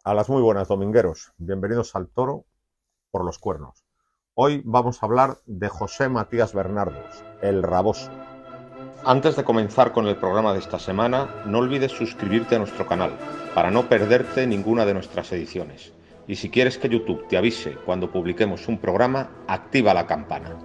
A las muy buenas, domingueros. Bienvenidos al Toro por los Cuernos. Hoy vamos a hablar de José Matías Bernardos, el Raboso. Antes de comenzar con el programa de esta semana, no olvides suscribirte a nuestro canal para no perderte ninguna de nuestras ediciones. Y si quieres que YouTube te avise cuando publiquemos un programa, activa la campana.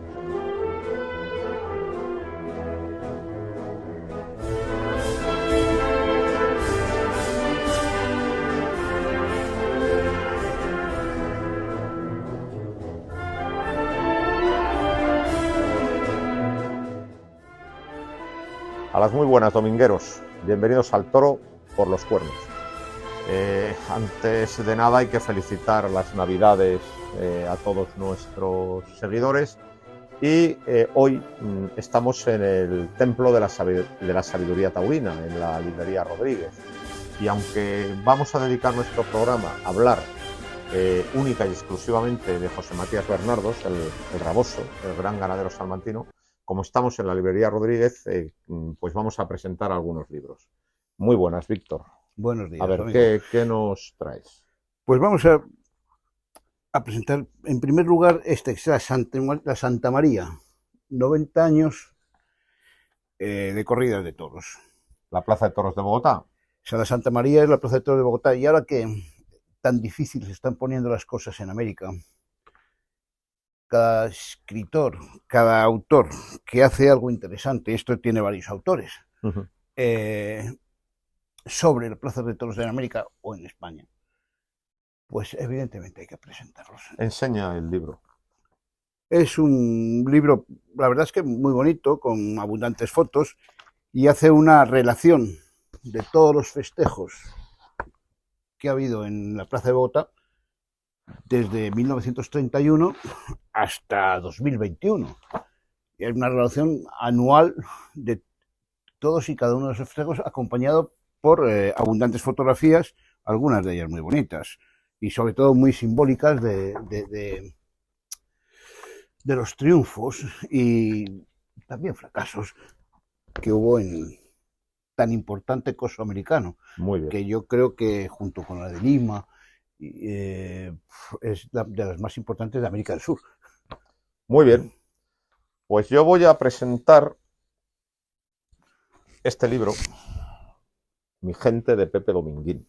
A las muy buenas, domingueros. Bienvenidos al Toro por los Cuernos. Antes de nada hay que felicitar las Navidades a todos nuestros seguidores y hoy estamos en el Templo de la Sabiduría Taurina, en la librería Rodríguez. Y aunque vamos a dedicar nuestro programa a hablar única y exclusivamente de José Matías Bernardos, el Raboso, el gran ganadero salmantino, como estamos en la librería Rodríguez, pues vamos a presentar algunos libros. Muy buenas, Víctor. Buenos días, A ver, amigo. ¿qué nos traes? Pues vamos a presentar, en primer lugar, que es la Santa María, 90 años de corridas de toros. La Plaza de Toros de Bogotá. O sea, la Santa María es la Plaza de Toros de Bogotá, y ahora que tan difícil se están poniendo las cosas en América, cada escritor, cada autor que hace algo interesante, esto tiene varios autores, sobre las plazas de toros de América o en España, pues evidentemente hay que presentarlos. Enseña el libro. Es un libro, la verdad es que muy bonito, con abundantes fotos, y hace una relación de todos los festejos que ha habido en la Plaza de Bogotá desde 1931 hasta 2021. Y es una relación anual de todos y cada uno de los festejos, acompañado por abundantes fotografías, algunas de ellas muy bonitas y sobre todo muy simbólicas de los triunfos y también fracasos que hubo en tan importante coso americano. Muy bien. Que yo creo que junto con la de Lima es de las más importantes de América del Sur. Muy bien. Pues yo voy a presentar este libro, Mi gente, de Pepe Dominguín.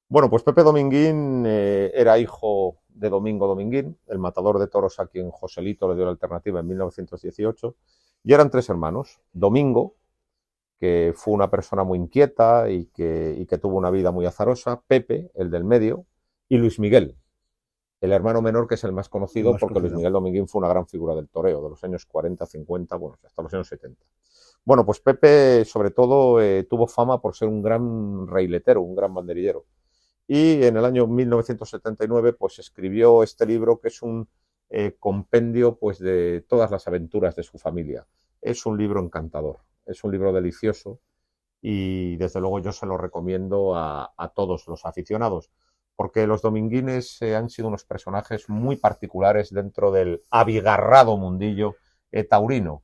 Bueno, pues Pepe Dominguín era hijo de Domingo Dominguín, el matador de toros a quien Joselito le dio la alternativa en 1918, y eran tres hermanos. Domingo, que fue una persona muy inquieta y que tuvo una vida muy azarosa; Pepe, el del medio; y Luis Miguel, el hermano menor, que es el más conocido, porque Luis Miguel Dominguín fue una gran figura del toreo de los años 40, 50, bueno, hasta los años 70. Bueno, pues Pepe, sobre todo, tuvo fama por ser un gran railetero, un gran banderillero. Y en el año 1979 pues escribió este libro, que es un compendio pues de todas las aventuras de su familia. Es un libro encantador, es un libro delicioso y desde luego yo se lo recomiendo a todos los aficionados, porque los dominguines han sido unos personajes muy particulares dentro del abigarrado mundillo taurino.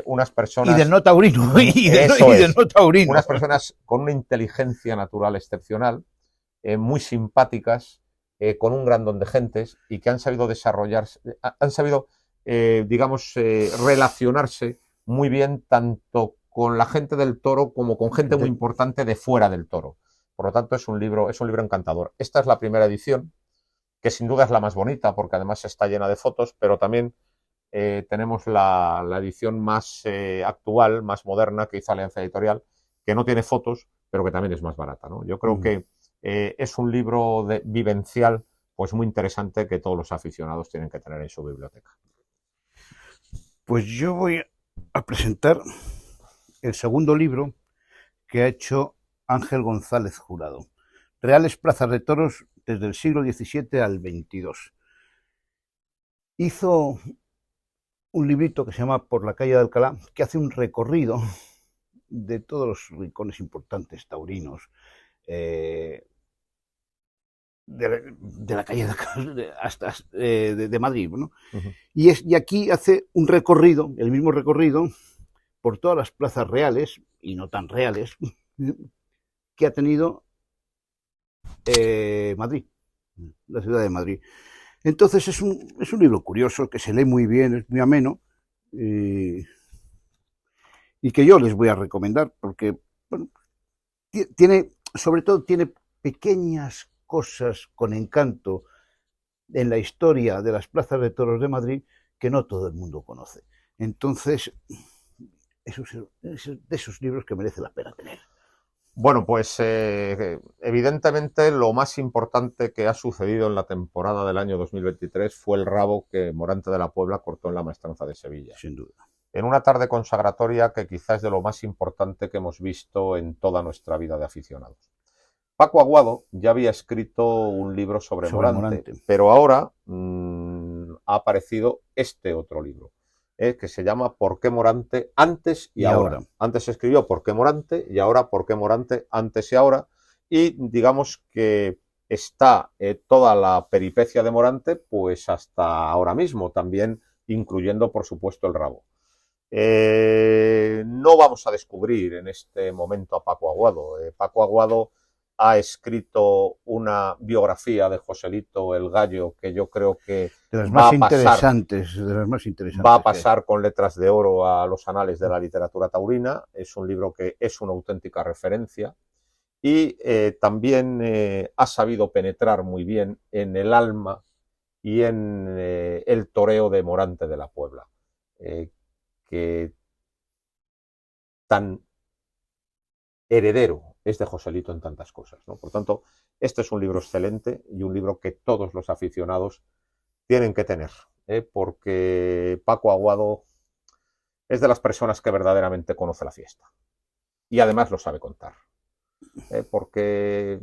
Unas personas... Y del no taurino. Del no taurino. Unas personas con una inteligencia natural excepcional, muy simpáticas, con un gran don de gentes y que han sabido desarrollarse, han sabido, relacionarse muy bien tanto con la gente del toro como con gente muy importante de fuera del toro. Por lo tanto, es un libro encantador. Esta es la primera edición, que sin duda es la más bonita, porque además está llena de fotos, pero también tenemos la edición más actual, más moderna, que hizo Alianza Editorial, que no tiene fotos, pero que también es más barata, ¿no? Yo creo que es un libro vivencial, pues muy interesante, que todos los aficionados tienen que tener en su biblioteca. Pues yo voy a presentar el segundo libro que ha hecho Ángel González Jurado, Reales Plazas de Toros desde el siglo XVII al XXII. Hizo un librito que se llama Por la calle de Alcalá, que hace un recorrido de todos los rincones importantes taurinos, de la calle hasta de Madrid, ¿no? Y aquí hace un recorrido, el mismo recorrido, por todas las plazas reales y no tan reales que ha tenido Madrid, la ciudad de Madrid. Entonces es un libro curioso, que se lee muy bien, es muy ameno, y que yo les voy a recomendar, porque bueno, sobre todo tiene pequeñas cosas con encanto en la historia de las plazas de toros de Madrid que no todo el mundo conoce. Entonces, es de esos libros que merece la pena tener. Bueno, pues evidentemente lo más importante que ha sucedido en la temporada del año 2023 fue el rabo que Morante de la Puebla cortó en la Maestranza de Sevilla. Sin duda. En una tarde consagratoria que quizás es de lo más importante que hemos visto en toda nuestra vida de aficionados. Paco Aguado ya había escrito un libro sobre Morante, pero ahora ha aparecido este otro libro, que se llama ¿Por qué Morante antes y ahora? Antes se escribió ¿Por qué Morante? Y ahora ¿Por qué Morante antes y ahora? Y digamos que está toda la peripecia de Morante pues hasta ahora mismo, también incluyendo por supuesto el rabo. No vamos a descubrir en este momento a Paco Aguado. Paco Aguado ha escrito una biografía de Joselito el Gallo que yo creo que de las más interesantes, va a pasar con letras de oro a los anales de la literatura taurina. Es un libro que es una auténtica referencia y también ha sabido penetrar muy bien en el alma y en el toreo de Morante de la Puebla, que tan heredero es de Joselito en tantas cosas, ¿no? Por tanto, este es un libro excelente y un libro que todos los aficionados tienen que tener, porque Paco Aguado es de las personas que verdaderamente conoce la fiesta y además lo sabe contar. Porque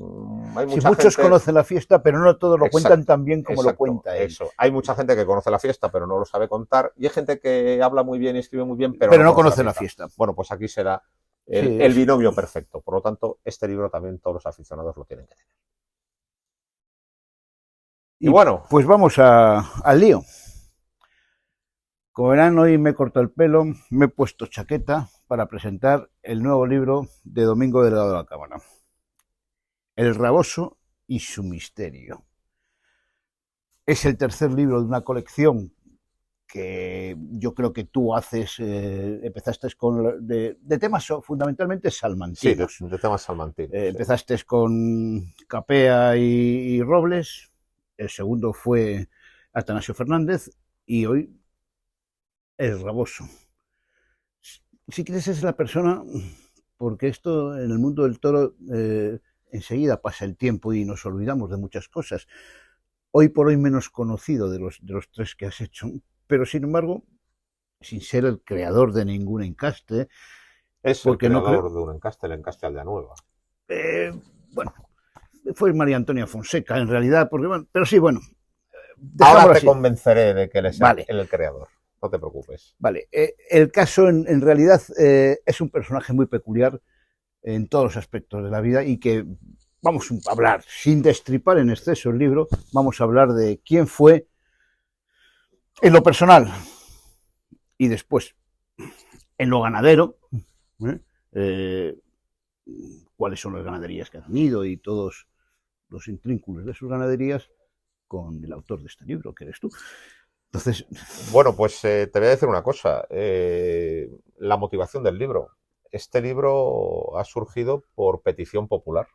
hay mucha muchos gente... conocen la fiesta, pero no todos lo cuentan tan bien como lo cuenta él. Eso. Hay mucha gente que conoce la fiesta, pero no lo sabe contar, y hay gente que habla muy bien y escribe muy bien, pero no conoce la fiesta. Bueno, pues aquí será el binomio perfecto. Por lo tanto, este libro también todos los aficionados lo tienen que tener. Y bueno, pues vamos al lío. Como verán, hoy me he cortado el pelo, me he puesto chaqueta para presentar el nuevo libro de Domingo Delgado de la Cámara, El Raboso y su misterio. Es el tercer libro de una colección que yo creo que tú haces, empezaste con de temas fundamentalmente salmantinos. Sí, de temas salmantinos. Empezaste con Capea y Robles, el segundo fue Atanasio Fernández y hoy El Raboso. Si quieres es la persona, porque esto en el mundo del toro enseguida pasa el tiempo y nos olvidamos de muchas cosas. Hoy por hoy menos conocido de los tres que has hecho, pero sin embargo, sin ser el creador de ningún encaste. Es el creador de un encaste, el encaste Aldeanueva. Bueno, fue María Antonia Fonseca, en realidad, porque bueno, pero sí, bueno. Ahora te convenceré de que él es el creador. No te preocupes. Vale, el caso en realidad es un personaje muy peculiar en todos los aspectos de la vida y que vamos a hablar, sin destripar en exceso el libro, vamos a hablar de quién fue en lo personal y después en lo ganadero, cuáles son las ganaderías que ha tenido y todos los intrínculos de sus ganaderías con el autor de este libro, que eres tú. Entonces, bueno, pues te voy a decir una cosa. La motivación del libro. Este libro ha surgido por petición popular.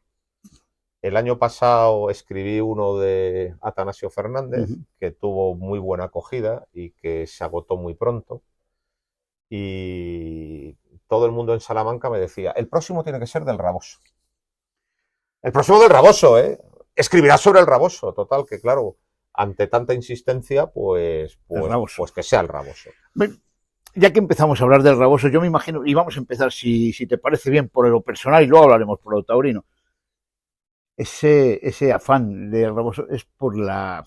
El año pasado escribí uno de Atanasio Fernández, que tuvo muy buena acogida y que se agotó muy pronto. Y todo el mundo en Salamanca me decía, el próximo tiene que ser del Raboso. El próximo del Raboso, ¿eh? Escribirás sobre el Raboso. Total, que claro, ante tanta insistencia, pues que sea el Raboso. Ya que empezamos a hablar del Raboso, yo me imagino, y vamos a empezar, si te parece bien, por lo personal y luego hablaremos por lo taurino. Ese afán del Raboso es por la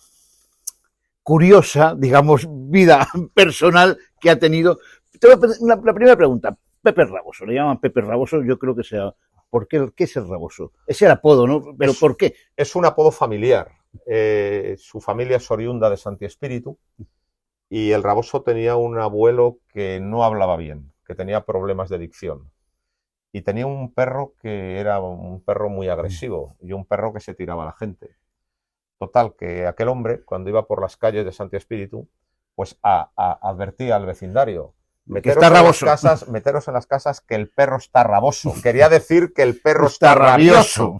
curiosa, digamos, vida personal que ha tenido. La primera pregunta, Pepe Raboso, le llaman Pepe Raboso, yo creo que sea, ¿por qué es el Raboso? Es el apodo, ¿no? Pero ¿por qué? Es un apodo familiar. Su familia es oriunda de Santi Espíritu y el Raboso tenía un abuelo que no hablaba bien, que tenía problemas de dicción. y tenía un perro que era un perro muy agresivo y un perro que se tiraba a la gente. Total, que aquel hombre, cuando iba por las calles de Santi Espíritu, pues advertía al vecindario: que está raboso. Meteros en las casas que el perro está raboso. Quería decir que el perro está rabioso,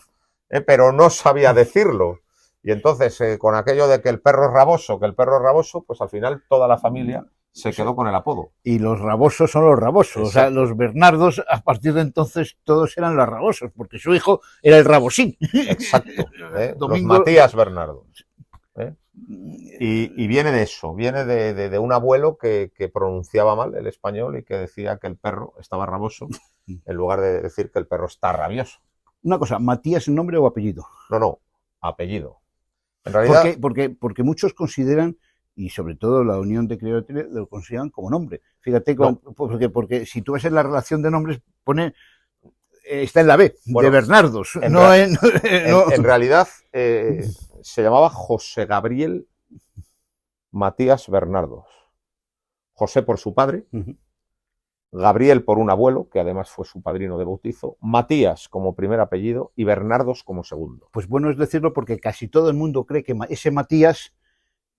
pero no sabía decirlo. Y entonces, con aquello de que el perro es raboso, pues al final toda la familia se quedó con el apodo. Y los rabosos son los rabosos. Exacto. O sea, los Bernardos, a partir de entonces, todos eran los rabosos, porque su hijo era el rabosín. Exacto. Los Matías Bernardos. Y viene de eso, viene de un abuelo que pronunciaba mal el español y que decía que el perro estaba raboso, en lugar de decir que el perro está rabioso. Una cosa, ¿Matías nombre o apellido? No, apellido. En realidad, porque muchos consideran, y sobre todo la Unión de Criadores lo consideran como nombre. Fíjate, porque si tú ves en la relación de nombres, pone, está en la B, bueno, de Bernardos. En realidad, se llamaba José Gabriel Matías Bernardos. José por su padre, Gabriel por un abuelo, que además fue su padrino de bautizo, Matías como primer apellido y Bernardos como segundo. Pues bueno es decirlo, porque casi todo el mundo cree que ese Matías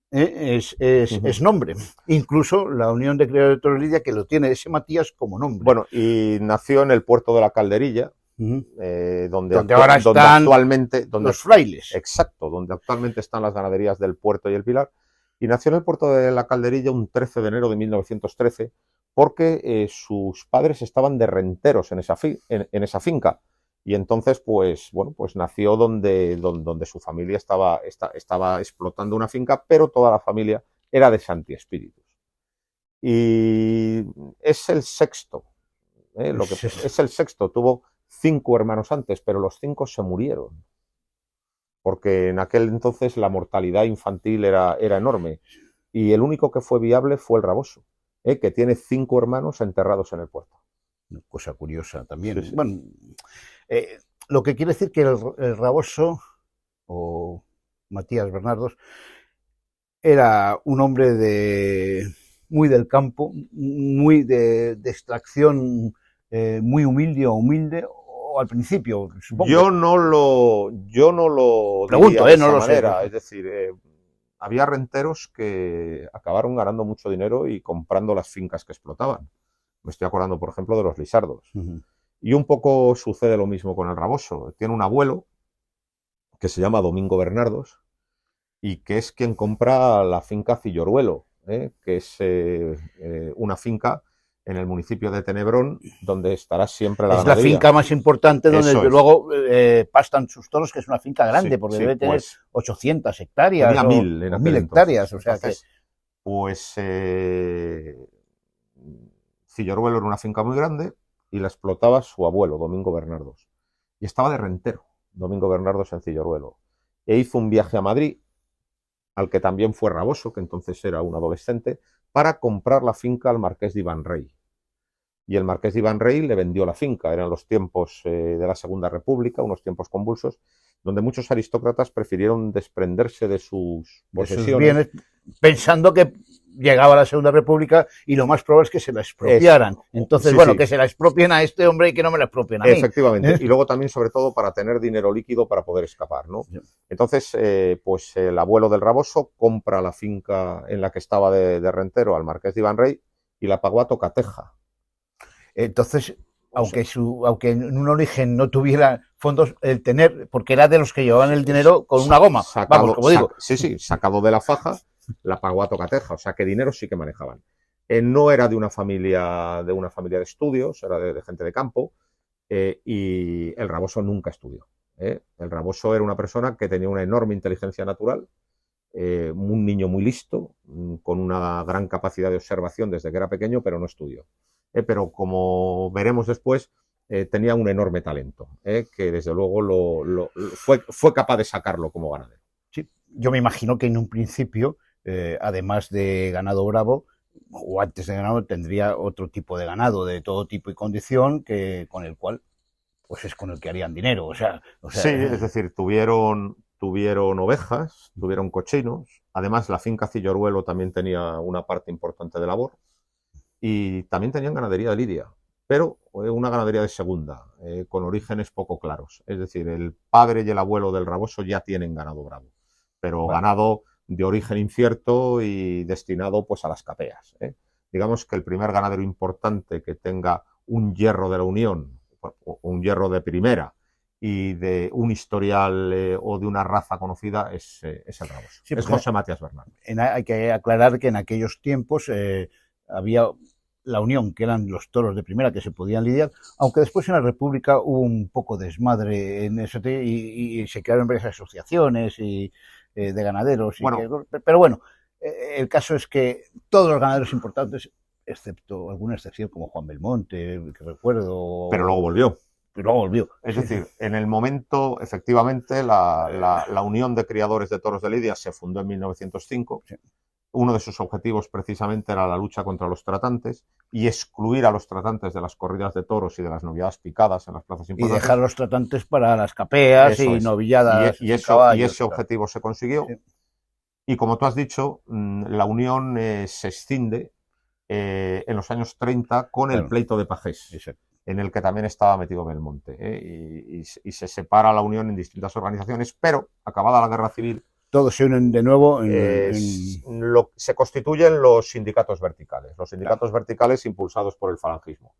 es nombre. Incluso la Unión de Criadores de Toros Lidia, que lo tiene ese Matías como nombre. Bueno, y nació en el puerto de la Calderilla, donde ahora están actualmente los frailes. Exacto, donde actualmente están las ganaderías del Puerto y el Pilar. Y nació en el puerto de la Calderilla un 13 de enero de 1913, porque sus padres estaban de renteros en esa finca. Y entonces, pues nació donde su familia estaba explotando una finca, pero toda la familia era de Santi Espíritus. Y es el sexto. Es el sexto. Tuvo 5 hermanos antes, pero los 5 se murieron. Porque en aquel entonces la mortalidad infantil era enorme. Y el único que fue viable fue el raboso, que tiene 5 hermanos enterrados en el puerto. Una cosa curiosa también. Sí. Bueno, lo que quiere decir que el raboso, o Matías Bernardos, era un hombre muy del campo, muy de extracción, muy humilde, o al principio, supongo. Yo no lo pregunto, diría de no esa lo manera. sé. Es decir, había renteros que acabaron ganando mucho dinero y comprando las fincas que explotaban. Me estoy acordando, por ejemplo, de los Lisardos. Y un poco sucede lo mismo con el raboso. Tiene un abuelo que se llama Domingo Bernardos y que es quien compra la finca Cilloruelo, que es una finca en el municipio de Tenebrón, donde estará siempre la ganadería. Es la finca más importante donde luego pastan sus toros, que es una finca grande, porque debe tener 800 hectáreas. Tenía 1000 en 1000 hectáreas. O sea entonces, pues Cilloruelo era una finca muy grande y la explotaba su abuelo, Domingo Bernardos. Y estaba de rentero, Domingo Bernardos en Cilloruelo. E hizo un viaje a Madrid, al que también fue raboso, que entonces era un adolescente, para comprar la finca al marqués de Ivanrey. Y el marqués de Ivanrey le vendió la finca. Eran los tiempos de la Segunda República, unos tiempos convulsos, donde muchos aristócratas prefirieron desprenderse de sus posesiones. Sus bienes, pensando que llegaba la Segunda República y lo más probable es que se la expropiaran. Entonces, que se la expropien a este hombre y que no me la expropien a mí. Efectivamente. Y luego también, sobre todo, para tener dinero líquido para poder escapar, ¿no? Entonces, pues el abuelo del raboso compra la finca en la que estaba de rentero al marqués de Ivanrey y la pagó a tocateja. Entonces, aunque en un origen no tuviera fondos, el tener, porque era de los que llevaban el dinero con una goma, sacado de la faja, la pagó a tocateja, o sea que dinero sí que manejaban. No era de una familia de estudios, era de gente de campo, y el raboso nunca estudió. El raboso era una persona que tenía una enorme inteligencia natural, un niño muy listo, con una gran capacidad de observación desde que era pequeño, pero no estudió. Pero como veremos después, tenía un enorme talento, que desde luego fue capaz de sacarlo como ganadero. Sí, yo me imagino que en un principio, además de ganado bravo, o antes de ganado, tendría otro tipo de ganado, de todo tipo y condición, con el cual, pues es con el que harían dinero. O sea, sí, es decir, tuvieron ovejas, tuvieron cochinos, además la finca Cilloruelo también tenía una parte importante de labor, y también tenían ganadería de lidia, pero una ganadería de segunda, con orígenes poco claros. Es decir, el padre y el abuelo del Raboso ya tienen ganado bravo, pero ganado de origen incierto y destinado pues a las capeas. Digamos que el primer ganadero importante que tenga un hierro de la Unión, o un hierro de primera, y de un historial o de una raza conocida es el Raboso. Sí, es José Matías Bernal. Hay que aclarar que en aquellos tiempos había la Unión, que eran los toros de primera que se podían lidiar, aunque después en la República hubo un poco de desmadre en eso y se crearon varias asociaciones de ganaderos. Pero bueno, el caso es que todos los ganaderos importantes, excepto alguna excepción como Juan Belmonte, que recuerdo... Pero luego volvió. Es decir, en el momento, efectivamente, la Unión de Criadores de Toros de Lidia se fundó en 1905. Sí. Uno de sus objetivos precisamente era la lucha contra los tratantes y excluir a los tratantes de las corridas de toros y de las novilladas picadas en las plazas importantes. Y dejar los tratantes para las capeas y novilladas y ese objetivo se consiguió. Sí. Y como tú has dicho, la Unión se escinde en los años 30 con el pleito de Pajés. Exacto. En el que también estaba metido Belmonte, y se separa la Unión en distintas organizaciones, pero acabada la Guerra Civil... Todos se unen de nuevo se constituyen los sindicatos verticales, verticales impulsados por el falangismo.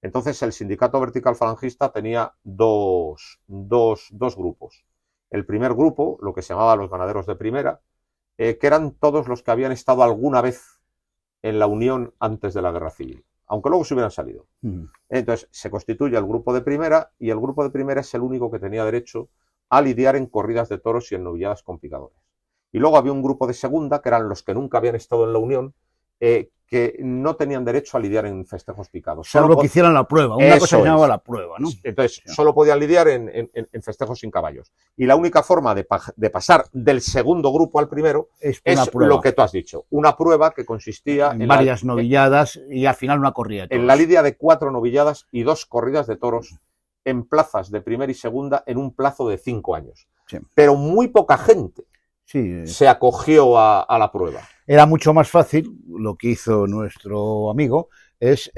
Entonces el sindicato vertical falangista tenía dos grupos. El primer grupo, lo que se llamaba los ganaderos de primera, que eran todos los que habían estado alguna vez en la Unión antes de la Guerra Civil, aunque luego se hubieran salido. Entonces se constituye el grupo de primera, y el grupo de primera es el único que tenía derecho a lidiar en corridas de toros y en novilladas con picadores. Y luego había un grupo de segunda, que eran los que nunca habían estado en la Unión, que no tenían derecho a lidiar en festejos picados. Salvo que hicieran la prueba, una cosa se llamaba la prueba, ¿no? Entonces, solo podían lidiar en festejos sin caballos. Y la única forma de pasar del segundo grupo al primero es lo que tú has dicho, una prueba que consistía en varias novilladas y al final una corrida de toros. En la lidia de 4 novilladas y 2 corridas de toros en plazas de primera y segunda en un plazo de 5 años. Sí. Pero muy poca gente se acogió a la prueba. Era mucho más fácil, lo que hizo nuestro amigo, es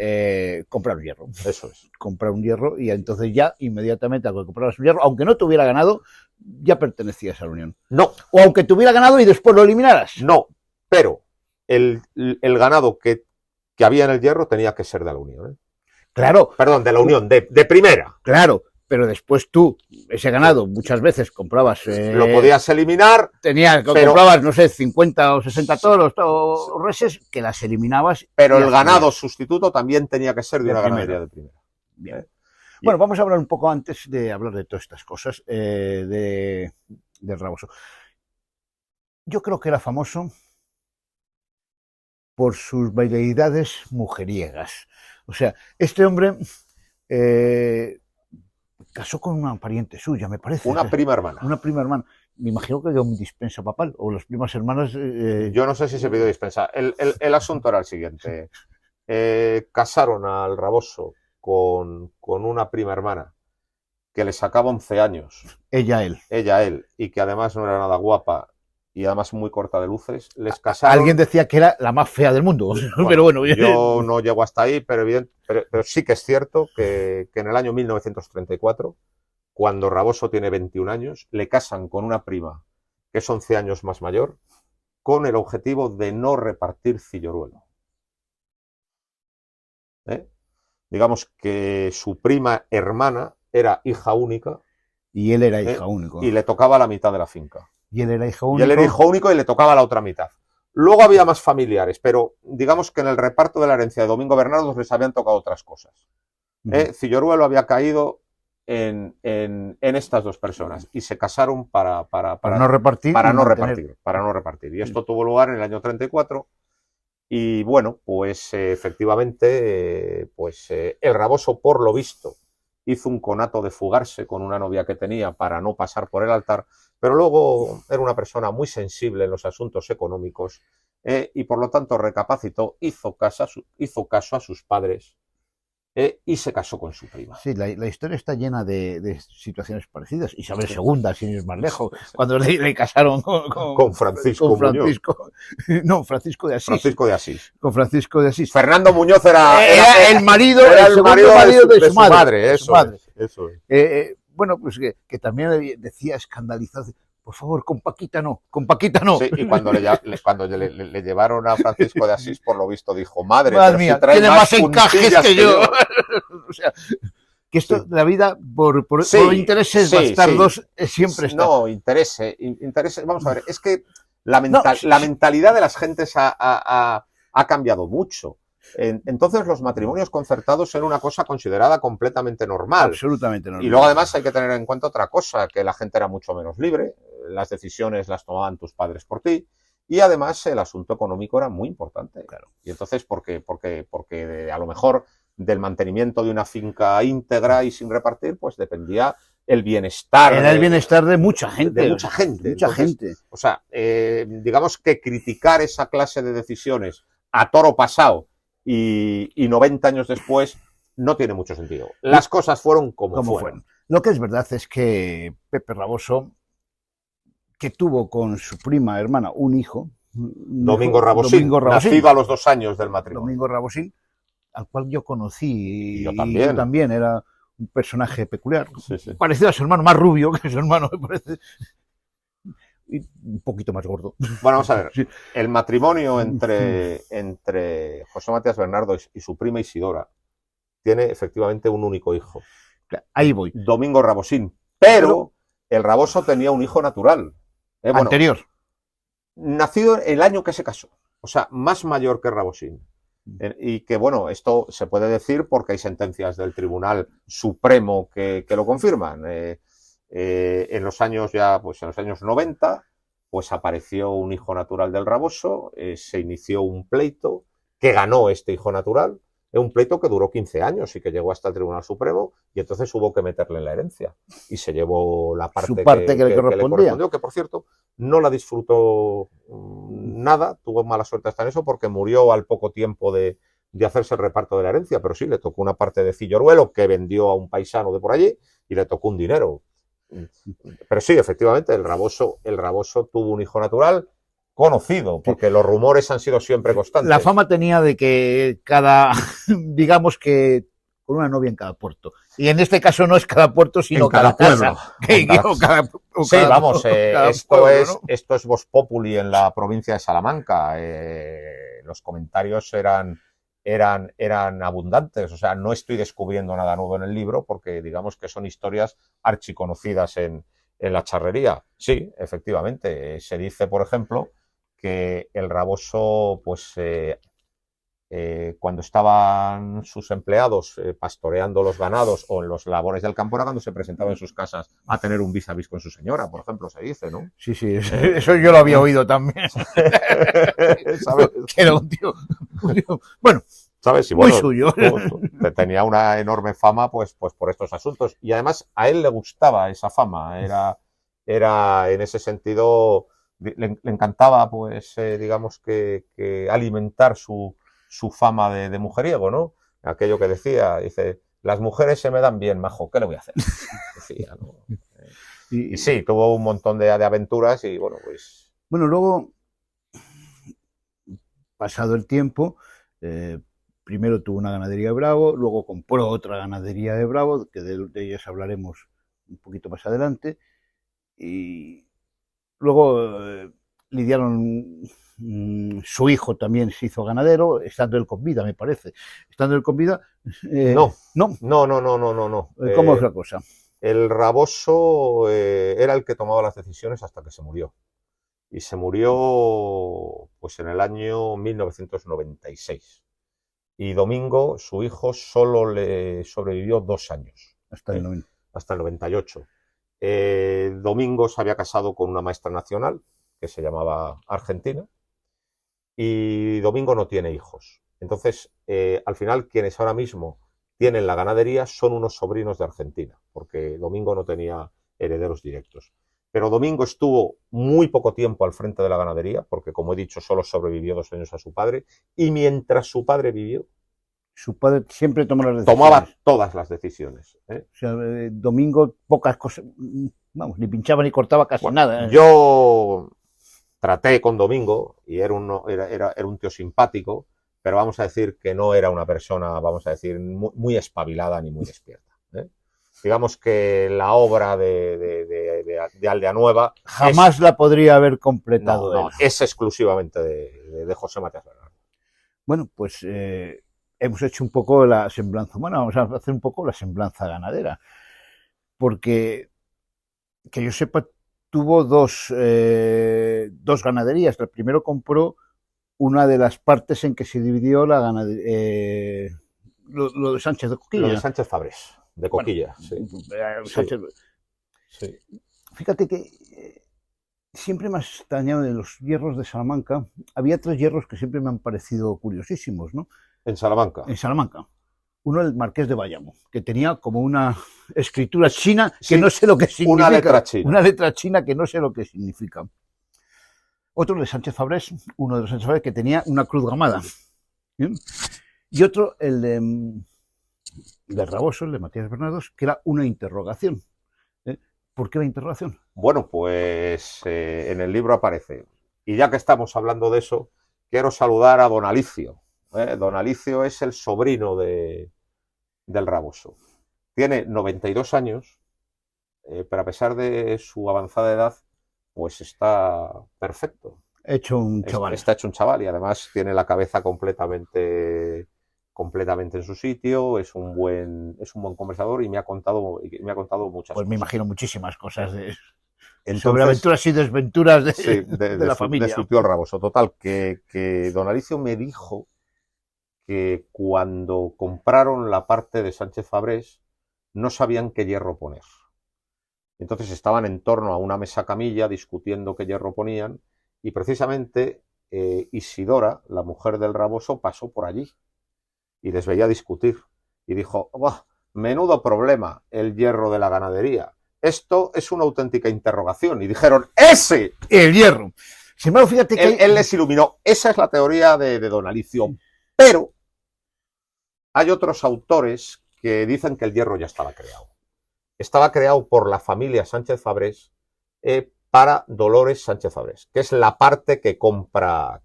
comprar un hierro. Eso es. Comprar un hierro y entonces ya inmediatamente al que comprabas un hierro, aunque no te hubiera ganado, ya pertenecías a la Unión. No. O aunque te hubiera ganado y después lo eliminaras. No, pero el ganado que había en el hierro tenía que ser de la Unión. Claro. Perdón, de la Unión, de primera. Claro, pero después tú, ese ganado, muchas veces comprabas... lo podías eliminar. Comprabas, no sé, 50 o 60 toros o reses, que las eliminabas. Pero el ganado sustituto también tenía que ser de una ganadería de primera. Bien. Bueno, vamos a hablar un poco antes de hablar de todas estas cosas del Raboso. Yo creo que era famoso por sus veleidades mujeriegas. O sea, este hombre casó con una pariente suya, me parece. Una prima hermana. Una prima hermana. Me imagino que dio un dispensa papal, o las primas hermanas... Yo no sé si se pidió dispensa. El asunto era el siguiente. Casaron al Raboso con una prima hermana que le sacaba 11 años. Ella a él. Y que además no era nada guapa y además muy corta de luces. Les casaron... Alguien decía que era la más fea del mundo. Pero bueno, yo no llego hasta ahí, pero sí que es cierto que en el año 1934, cuando Raboso tiene 21 años, le casan con una prima que es 11 años más mayor, con el objetivo de no repartir Cilloruelo. Digamos que su prima hermana era hija única. Y él era hija único. Y le tocaba la mitad de la finca. Y él era hijo único. Y él era hijo único y le tocaba la otra mitad. Luego había más familiares, pero digamos que en el reparto de la herencia de Domingo Bernardo les habían tocado otras cosas. Cilloruelo había caído en estas dos personas y se casaron para no repartir. Para no repartir. Y esto tuvo lugar en el año 34. Y bueno, pues efectivamente, el Raboso, por lo visto, hizo un conato de fugarse con una novia que tenía para no pasar por el altar, pero luego era una persona muy sensible en los asuntos económicos y por lo tanto recapacitó, hizo caso a sus padres y se casó con su prima. Sí, la historia está llena de situaciones parecidas. Isabel II, sin ir más lejos, cuando le casaron con Francisco Francisco, no, Francisco de Asís. Francisco de Asís. Con Francisco de Asís. Fernando Muñoz era el marido, era el segundo marido de su madre. Eso es. Bueno, pues que también decía escandalizado, por favor, con Paquita no. Sí, y cuando le llevaron a Francisco de Asís, por lo visto dijo, madre mía, si trae tiene más encajes que yo. O sea, que esto, la vida, por intereses bastardos, siempre está. No, intereses, vamos a ver, es que la mentalidad de las gentes ha cambiado mucho. Entonces los matrimonios concertados eran una cosa considerada completamente normal. Absolutamente normal. Y luego además hay que tener en cuenta otra cosa, que la gente era mucho menos libre, las decisiones las tomaban tus padres por ti, y además el asunto económico era muy importante. Claro. Y entonces, porque a lo mejor del mantenimiento de una finca íntegra y sin repartir, pues dependía el bienestar. Era el bienestar de mucha gente. De mucha gente. Entonces, o sea, digamos que criticar esa clase de decisiones a toro pasado y 90 años después no tiene mucho sentido. Las cosas fueron como fueron. Lo que es verdad es que Pepe Raboso, que tuvo con su prima hermana un hijo, Domingo Rabosín, nacido a los 2 años del matrimonio. Domingo Rabosín, al cual yo conocí. Y yo también. Era un personaje peculiar. Sí. Parecido a su hermano, más rubio que su hermano, me parece. Y un poquito más gordo. Bueno, vamos a ver. Sí. El matrimonio entre José Matías Bernardo y su prima Isidora tiene efectivamente un único hijo. Ahí voy. Domingo Rabosín. Pero el Raboso tenía un hijo natural. Anterior. Nacido el año que se casó. O sea, más mayor que Rabosín. Y que, bueno, esto se puede decir porque hay sentencias del Tribunal Supremo que lo confirman. En los años 90, pues apareció un hijo natural del Raboso, se inició un pleito que ganó este hijo natural, un pleito que duró 15 años y que llegó hasta el Tribunal Supremo, y entonces hubo que meterle en la herencia y se llevó la parte que le correspondió, que por cierto no la disfrutó nada, tuvo mala suerte hasta en eso porque murió al poco tiempo de hacerse el reparto de la herencia, pero sí, le tocó una parte de Cilloruelo que vendió a un paisano de por allí y le tocó un dinero. Pero sí, efectivamente, el Raboso tuvo un hijo natural conocido, porque los rumores han sido siempre constantes. La fama tenía de que digamos que con una novia en cada puerto. Y en este caso no es cada puerto, sino cada pueblo. Sí, vamos, esto es Vox Populi en la provincia de Salamanca. Los comentarios eran abundantes, o sea, no estoy descubriendo nada nuevo en el libro porque digamos que son historias archiconocidas en la charrería. Sí, efectivamente, se dice, por ejemplo, que el Raboso, pues cuando estaban sus empleados pastoreando los ganados o en los labores del campo, era cuando se presentaba en sus casas a tener un vis a vis con su señora, por ejemplo, se dice, ¿no? Sí, eso yo lo había oído también. ¿Sabes? Que era un tío. Bueno, ¿sabes? Y muy suyo. Tenía una enorme fama pues por estos asuntos. Y además a él le gustaba esa fama. Era en ese sentido, le encantaba, pues, digamos que alimentar su fama de mujeriego, ¿no? Aquello que dice, las mujeres se me dan bien, majo, ¿qué le voy a hacer? Decía, ¿no? Y sí, tuvo un montón de aventuras y bueno, pues... Bueno, luego, pasado el tiempo, primero tuvo una ganadería de Bravo, luego compró otra ganadería de Bravo, que de ellas hablaremos un poquito más adelante, y luego lidiaron... su hijo también se hizo ganadero, estando él con vida, me parece. Estando él con vida... No. ¿Cómo es la cosa? El Raboso era el que tomaba las decisiones hasta que se murió. Y se murió pues en el año 1996. Y Domingo, su hijo, solo le sobrevivió 2 años. Hasta el 90. Hasta el 98. Domingo se había casado con una maestra nacional que se llamaba Argentina. Y Domingo no tiene hijos. Entonces, al final, quienes ahora mismo tienen la ganadería son unos sobrinos de Argentina, porque Domingo no tenía herederos directos. Pero Domingo estuvo muy poco tiempo al frente de la ganadería, porque, como he dicho, solo sobrevivió 2 años a su padre, y mientras su padre vivió, Su padre siempre tomó las decisiones. Tomaba todas las decisiones. O sea, Domingo, pocas cosas, vamos, ni pinchaba ni cortaba casi nada. Yo traté con Domingo y era un tío simpático, pero vamos a decir que no era una persona, vamos a decir, muy espabilada ni muy despierta. Digamos que la obra de Aldea Nueva jamás la podría haber completado él. Es exclusivamente de José Matías Bernardo. Bueno, pues hemos hecho un poco la semblanza. Bueno, vamos a hacer un poco la semblanza ganadera, porque que yo sepa tuvo dos ganaderías. El primero compró una de las partes en que se dividió la ganadería, lo de Sánchez de Coquilla. Lo de Sánchez Fabrés, de Coquilla. Bueno, sí. Sánchez... Sí. Fíjate que siempre me ha extrañado de los hierros de Salamanca. Había 3 hierros que siempre me han parecido curiosísimos, ¿no? En Salamanca. En Salamanca. Uno, el Marqués de Bayamo, que tenía como una escritura china que no sé lo que significa. Una letra china. Una letra china que no sé lo que significa. Otro, el de Sánchez Fabrés, uno de los Sánchez Fabrés, que tenía una cruz gamada. ¿Bien? Y otro, el de Raboso, el de Matías Bernados, que era una interrogación. ¿Por qué la interrogación? Bueno, pues en el libro aparece. Y ya que estamos hablando de eso, quiero saludar a don Alicio. Don Alicio es el sobrino del Raboso. Tiene 92 años, pero a pesar de su avanzada edad, pues está perfecto. Hecho un chaval. Está hecho un chaval y además tiene la cabeza completamente en su sitio, es un buen conversador y me ha contado muchas cosas. Pues me imagino muchísimas cosas sobre aventuras y desventuras de la familia. De su tío el Raboso. Total, que don Alicio me dijo que cuando compraron la parte de Sánchez Fabrés no sabían qué hierro poner. Entonces estaban en torno a una mesa camilla discutiendo qué hierro ponían y precisamente Isidora, la mujer del Raboso, pasó por allí y les veía discutir y dijo, menudo problema el hierro de la ganadería. Esto es una auténtica interrogación. Y dijeron, ¡ese! El hierro. Sin embargo, fíjate que él les iluminó. Esa es la teoría de don Alicio. Pero hay otros autores que dicen que el hierro ya estaba creado. Estaba creado por la familia Sánchez Fabrés para Dolores Sánchez Fabrés, que es la parte que compra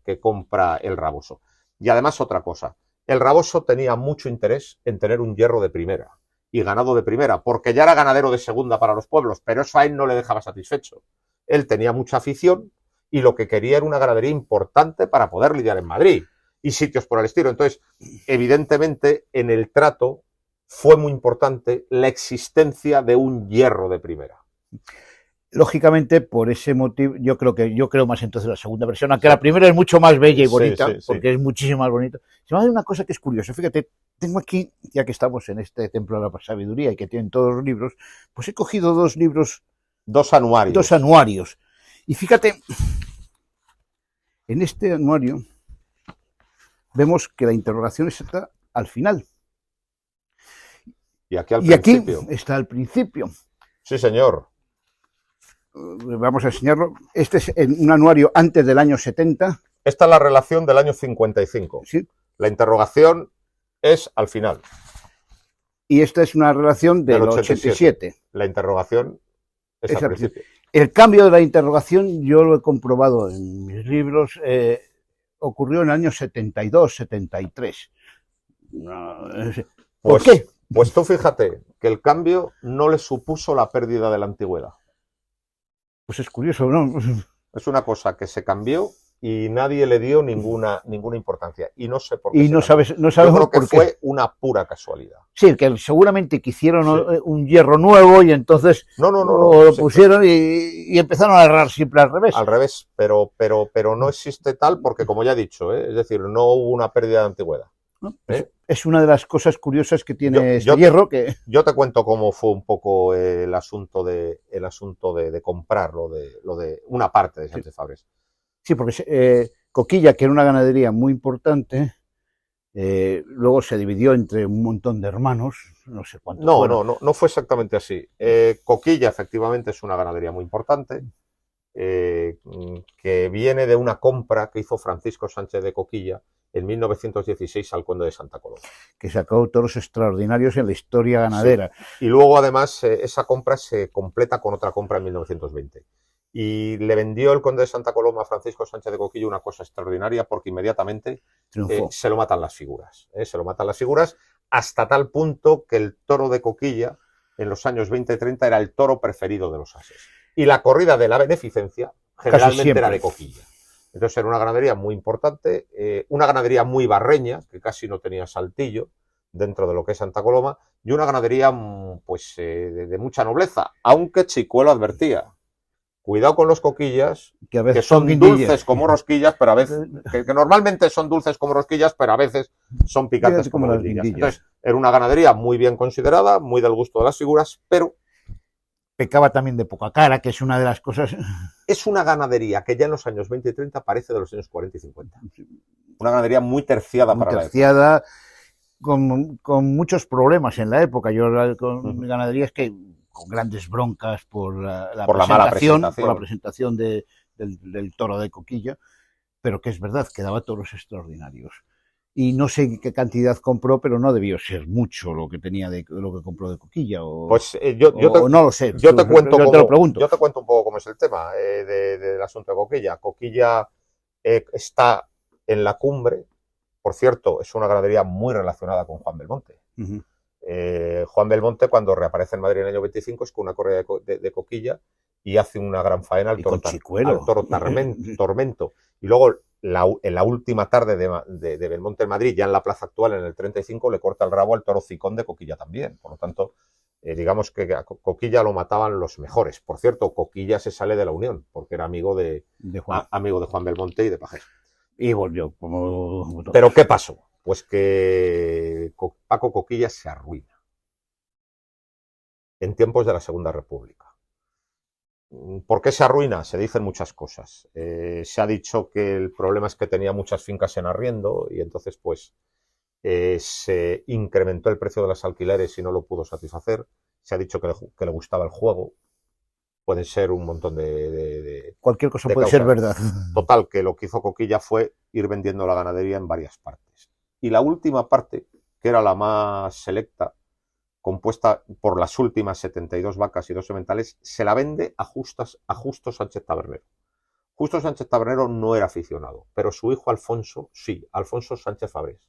el Raboso. Y además otra cosa, el Raboso tenía mucho interés en tener un hierro de primera y ganado de primera, porque ya era ganadero de segunda para los pueblos, pero eso a él no le dejaba satisfecho. Él tenía mucha afición y lo que quería era una ganadería importante para poder lidiar en Madrid y sitios por el estilo. Entonces, evidentemente, en el trato fue muy importante la existencia de un hierro de primera. Lógicamente, por ese motivo, yo creo más entonces la segunda versión, aunque la primera es mucho más bella y bonita, porque es muchísimo más bonita. Se me hace una cosa que es curiosa. Fíjate, tengo aquí, ya que estamos en este templo de la sabiduría y que tienen todos los libros, pues he cogido 2 libros. 2 anuarios. 2 anuarios. Y fíjate, en este anuario vemos que la interrogación está al final. Y aquí está al principio. Sí, señor. Vamos a enseñarlo. Este es un anuario antes del año 70. Esta es la relación del año 55. Sí. La interrogación es al final. Y esta es una relación del 87. La interrogación es al principio. El cambio de la interrogación, yo lo he comprobado en mis libros, ocurrió en el año 72, 73. ¿Por qué? Pues tú fíjate que el cambio no le supuso la pérdida de la antigüedad. Pues es curioso, ¿no? Es una cosa que se cambió y nadie le dio ninguna importancia. Y no sé por qué. Y no sabes Yo creo que fue una pura casualidad. Sí, que seguramente quisieron un hierro nuevo y entonces lo pusieron y empezaron a errar siempre al revés. Al revés, pero no existe tal porque, como ya he dicho, es decir, no hubo una pérdida de antigüedad. ¿No? Es una de las cosas curiosas que tiene este hierro. Yo te cuento cómo fue un poco el asunto de comprar lo de una parte de Sánchez Fabrés. Sí, porque Coquilla, que era una ganadería muy importante, luego se dividió entre un montón de hermanos, no sé cuántos. No fue exactamente así. Coquilla efectivamente es una ganadería muy importante. que viene de una compra que hizo Francisco Sánchez de Coquilla en 1916 al conde de Santa Coloma. Que sacó toros extraordinarios en la historia ganadera. Sí. Y luego, además, esa compra se completa con otra compra en 1920. Y le vendió el conde de Santa Coloma a Francisco Sánchez de Coquilla una cosa extraordinaria porque inmediatamente se lo matan las figuras. Se lo matan las figuras hasta tal punto que el toro de Coquilla en los años 20 y 30 era el toro preferido de los ases. Y la corrida de la beneficencia generalmente era de Coquilla. Entonces era una ganadería muy importante, una ganadería muy barreña, que casi no tenía saltillo dentro de lo que es Santa Coloma, y una ganadería pues de mucha nobleza, aunque Chicuelo advertía: cuidado con los coquillas, que a veces son dulces como rosquillas, pero a veces, que normalmente son dulces como rosquillas, pero a veces son picantes como guindillas. Entonces, era una ganadería muy bien considerada, muy del gusto de las figuras, pero pecaba también de poca cara, que es una de las cosas. Es una ganadería que ya en los años 20 y 30 parece de los años 40 y 50. Una ganadería muy terciada para la época. Con muchos problemas en la época. Yo con ganaderías que con grandes broncas por la presentación del toro de Coquilla, pero que es verdad que daba toros extraordinarios. Y no sé qué cantidad compró, pero no debió ser mucho lo que tenía lo que compró de Coquilla. Pues no lo sé. Yo te cuento un poco cómo es el tema del asunto de Coquilla. Coquilla está en la cumbre. Por cierto, es una ganadería muy relacionada con Juan Belmonte. Juan Belmonte, cuando reaparece en Madrid en el año 25, es con una corrida de Coquilla y hace una gran faena al toro Tormento. Y luego, en la última tarde de Belmonte en Madrid, ya en la plaza actual, en el 35, le corta el rabo al toro Cicón de Coquilla también. Por lo tanto, digamos que a Coquilla lo mataban los mejores. Por cierto, Coquilla se sale de la Unión, porque era amigo de Juan Belmonte y de Pajés. Y volvió. ¿Pero qué pasó? Pues que Paco Coquilla se arruina en tiempos de la Segunda República. ¿Por qué se arruina? Se dicen muchas cosas. Se ha dicho que el problema es que tenía muchas fincas en arriendo y entonces pues se incrementó el precio de los alquileres y no lo pudo satisfacer. Se ha dicho que le gustaba el juego. Pueden ser un montón de cualquier cosa puede ser verdad. Total, que lo que hizo Coquilla fue ir vendiendo la ganadería en varias partes. Y la última parte, que era la más selecta, compuesta por las últimas 72 vacas y 2 sementales, se la vende a Justo Sánchez Tabernero. Justo Sánchez Tabernero no era aficionado, pero su hijo Alfonso sí, Alfonso Sánchez Fabrés.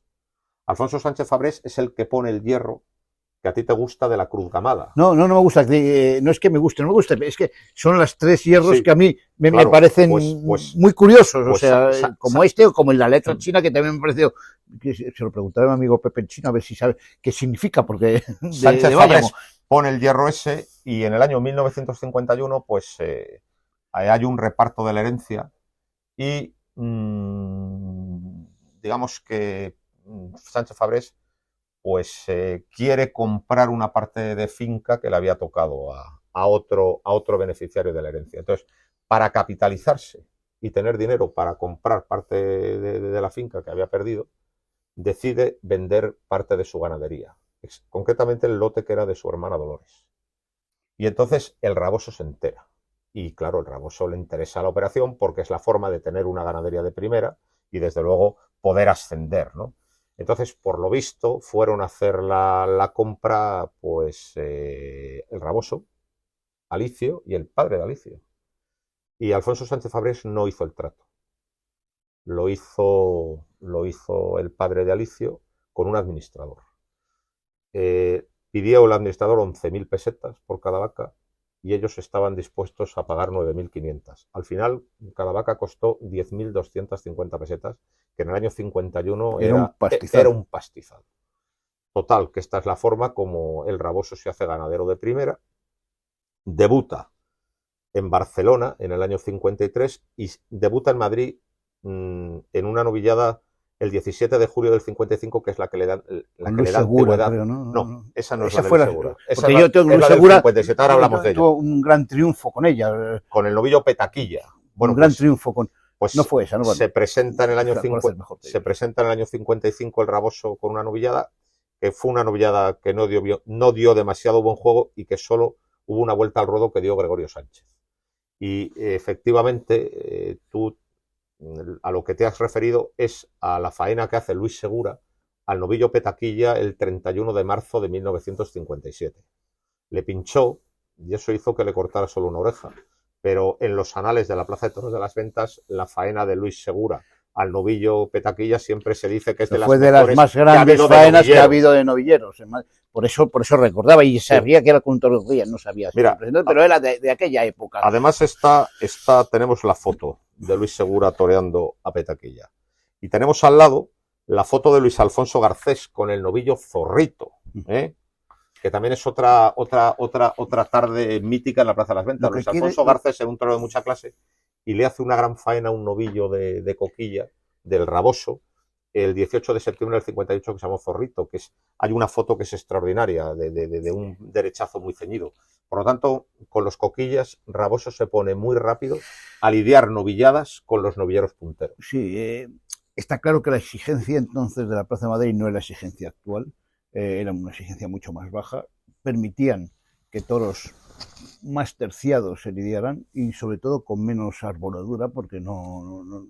Alfonso Sánchez Fabrés es el que pone el hierro que a ti te gusta de la Cruz Gamada. No me gusta, no es que me guste, es que son las 3 hierros que a mí me parecen muy curiosos, o sea, como este o como en la letra china, que también me pareció, que se lo preguntaré a mi amigo Pepe en China a ver si sabe qué significa, porque Sánchez Fabrés pone el hierro ese y en el año 1951 pues hay un reparto de la herencia y digamos que Sánchez Fabrés pues quiere comprar una parte de finca que le había tocado a otro beneficiario de la herencia. Entonces, para capitalizarse y tener dinero para comprar parte de la finca que había perdido, decide vender parte de su ganadería, concretamente el lote que era de su hermana Dolores. Y entonces el Raboso se entera. Y claro, el Raboso le interesa la operación porque es la forma de tener una ganadería de primera y desde luego poder ascender, ¿no? Entonces, por lo visto, fueron a hacer la compra pues el Raboso, Alicio y el padre de Alicio. Y Alfonso Sánchez Fabrés no hizo el trato. Lo hizo el padre de Alicio con un administrador. Pidió el administrador 11.000 pesetas por cada vaca y ellos estaban dispuestos a pagar 9.500. Al final, cada vaca costó 10.250 pesetas, que en el año 51 era un pastizal. Total, que esta es la forma como el Raboso se hace ganadero de primera. Debuta en Barcelona en el año 53 y debuta en Madrid en una novillada el 17 de julio del 55, que es la que le dan antigüedad. No, esa no es la de Luis Segura. Esa es la del 57, ahora hablamos de ella. Tuvo un gran triunfo con ella. Con el novillo Petaquilla. Bueno, un gran triunfo con... Pues no fue esa, ¿no? Se presenta en el año 55 el Raboso con una novillada, que fue una novillada que no dio demasiado buen juego y que solo hubo una vuelta al ruedo que dio Gregorio Sánchez. Y efectivamente, tú a lo que te has referido es a la faena que hace Luis Segura al novillo Petaquilla el 31 de marzo de 1957. Le pinchó y eso hizo que le cortara solo una oreja. Pero en los anales de la Plaza de Toros de las Ventas, la faena de Luis Segura al novillo Petaquilla siempre se dice que es de las fue de las más grandes faenas que ha habido de novilleros. Por eso recordaba y sabía sí, que era con toros, no sabía. Mira, pero era de aquella época. Además tenemos la foto de Luis Segura toreando a Petaquilla. Y tenemos al lado la foto de Luis Alfonso Garcés con el novillo Zorrito, que también es otra tarde mítica en la Plaza de las Ventas. Luis Alfonso Garcés era un toro de mucha clase y le hace una gran faena a un novillo de Coquilla, del Raboso, el 18 de septiembre del 58, que se llamó Zorrito, hay una foto que es extraordinaria, de un derechazo muy ceñido. Por lo tanto, con los Coquillas, Raboso se pone muy rápido a lidiar novilladas con los novilleros punteros. Sí, está claro que la exigencia entonces de la Plaza de Madrid no es la exigencia actual, era una exigencia mucho más baja, permitían que toros más terciados se lidiaran y sobre todo con menos arboladura, porque no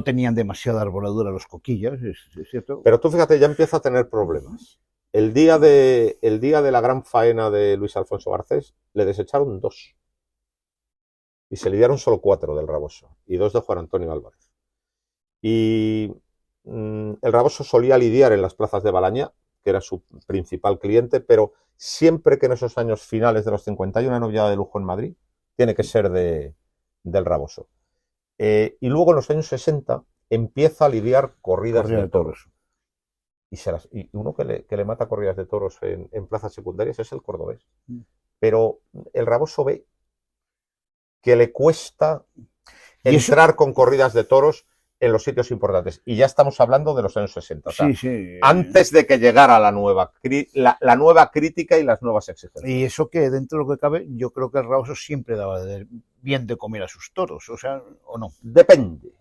tenían demasiada arboladura los Coquillas, es cierto. Pero tú fíjate, ya empieza a tener problemas. El día de la gran faena de Luis Alfonso Garcés le desecharon 2 y se lidiaron solo 4 del Raboso y 2 de Juan Antonio Álvarez. Y el Raboso solía lidiar en las plazas de Balañá, que era su principal cliente, pero siempre que en esos años finales de los 50 hay una novillada de lujo en Madrid, tiene que ser del Raboso. Y luego en los años 60 empieza a lidiar corridas de toros. Y uno que le mata corridas de toros en plazas secundarias es el cordobés. Pero el Raboso ve que le cuesta entrar con corridas de toros en los sitios importantes. Y ya estamos hablando de los años 60. O sea, antes de que llegara la nueva crítica y las nuevas exigencias. Y eso que dentro de lo que cabe, yo creo que el Raboso siempre daba bien de comer a sus toros, o sea, ¿o no? Depende.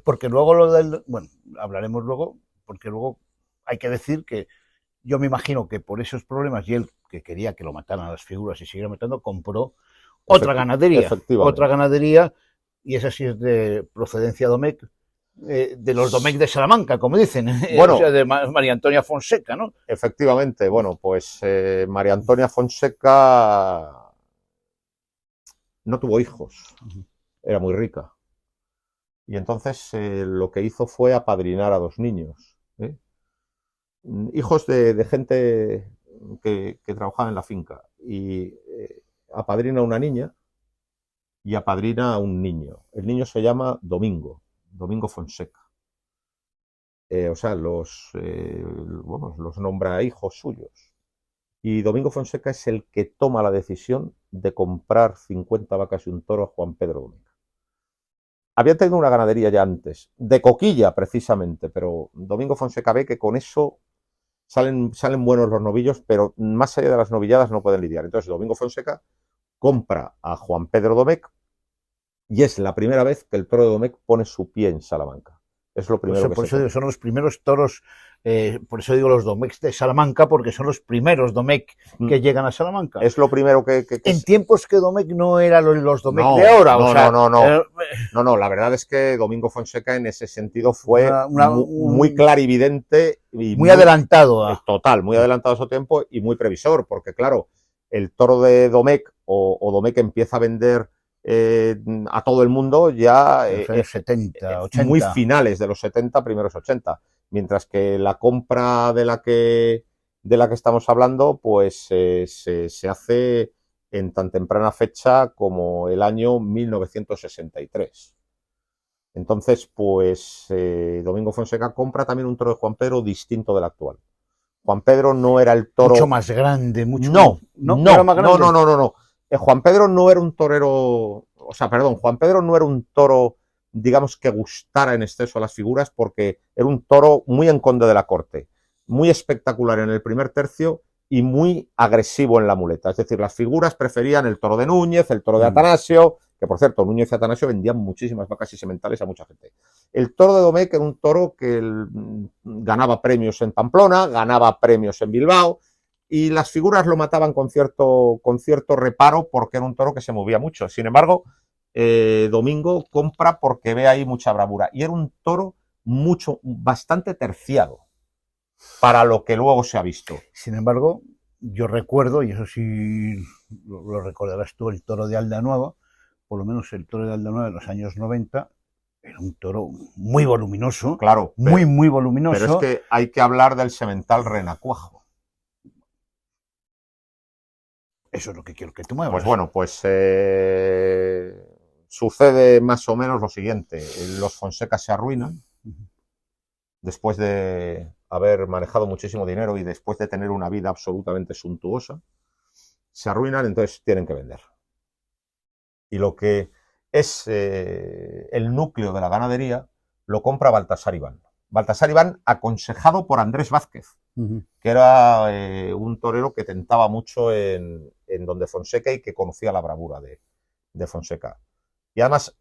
Porque luego bueno, hablaremos luego, porque luego hay que decir que yo me imagino que por esos problemas y él, que quería que lo mataran a las figuras y siguiera matando, compró otra ganadería, y esa sí es de procedencia Domecq, de los Domecq de Salamanca, como dicen, bueno, o sea, de María Antonia Fonseca, ¿no? Efectivamente, bueno, pues María Antonia Fonseca no tuvo hijos, era muy rica. Y entonces lo que hizo fue apadrinar a 2 niños, hijos de gente que trabajaba en la finca. Y apadrina a una niña y apadrina a un niño. El niño se llama Domingo Fonseca. O sea, los nombra hijos suyos. Y Domingo Fonseca es el que toma la decisión de comprar 50 vacas y un toro a Juan Pedro Domecq. Había tenido una ganadería ya antes, de Coquilla precisamente, pero Domingo Fonseca ve que con eso salen buenos los novillos, pero más allá de las novilladas no pueden lidiar. Entonces Domingo Fonseca compra a Juan Pedro Domecq y es la primera vez que el toro de Domecq pone su pie en Salamanca. Es lo primero por eso digo, son los primeros toros, por eso digo los Domecq de Salamanca, porque son los primeros Domecq que llegan a Salamanca. Es lo primero que en tiempos que Domecq no eran los Domecq de ahora. No, la verdad es que Domingo Fonseca en ese sentido fue muy clarividente y muy adelantado. Total, muy adelantado a su tiempo y muy previsor, porque claro, el toro de Domecq o Domecq empieza a vender a todo el mundo ya 70, 80. Muy finales de los 70, primeros 80, mientras que la compra de la que estamos hablando pues se hace en tan temprana fecha como el año 1963. Entonces pues Domingo Fonseca compra también un toro de Juan Pedro distinto del actual. Juan Pedro no era el toro mucho más grande, no era más grande. No. Juan Pedro no era un torero, Juan Pedro no era un toro, digamos, que gustara en exceso a las figuras, porque era un toro muy en conde de la corte, muy espectacular en el primer tercio y muy agresivo en la muleta. Es decir, las figuras preferían el toro de Núñez, el toro de Atanasio, que por cierto, Núñez y Atanasio vendían muchísimas vacas y sementales a mucha gente. El toro de Domecq era un toro que ganaba premios en Pamplona, ganaba premios en Bilbao, y las figuras lo mataban con cierto reparo porque era un toro que se movía mucho. Sin embargo, Domingo compra porque ve ahí mucha bravura. Y era un toro bastante terciado para lo que luego se ha visto. Sin embargo, yo recuerdo, y eso sí lo recordarás tú, el toro de Aldanueva, por lo menos el toro de Aldanueva de los años 90, era un toro muy voluminoso. Claro. Muy voluminoso. Pero es que hay que hablar del semental Renacuajo. Eso es lo que quiero que tú me hables. Pues bueno, pues sucede más o menos lo siguiente. Los Fonseca se arruinan después de haber manejado muchísimo dinero y después de tener una vida absolutamente suntuosa. Se arruinan, entonces tienen que vender. Y lo que es el núcleo de la ganadería lo compra Baltasar Iván. Baltasar Iván, aconsejado por Andrés Vázquez, que era un torero que tentaba mucho en Don de Fonseca y que conocía la bravura de Fonseca. Y además,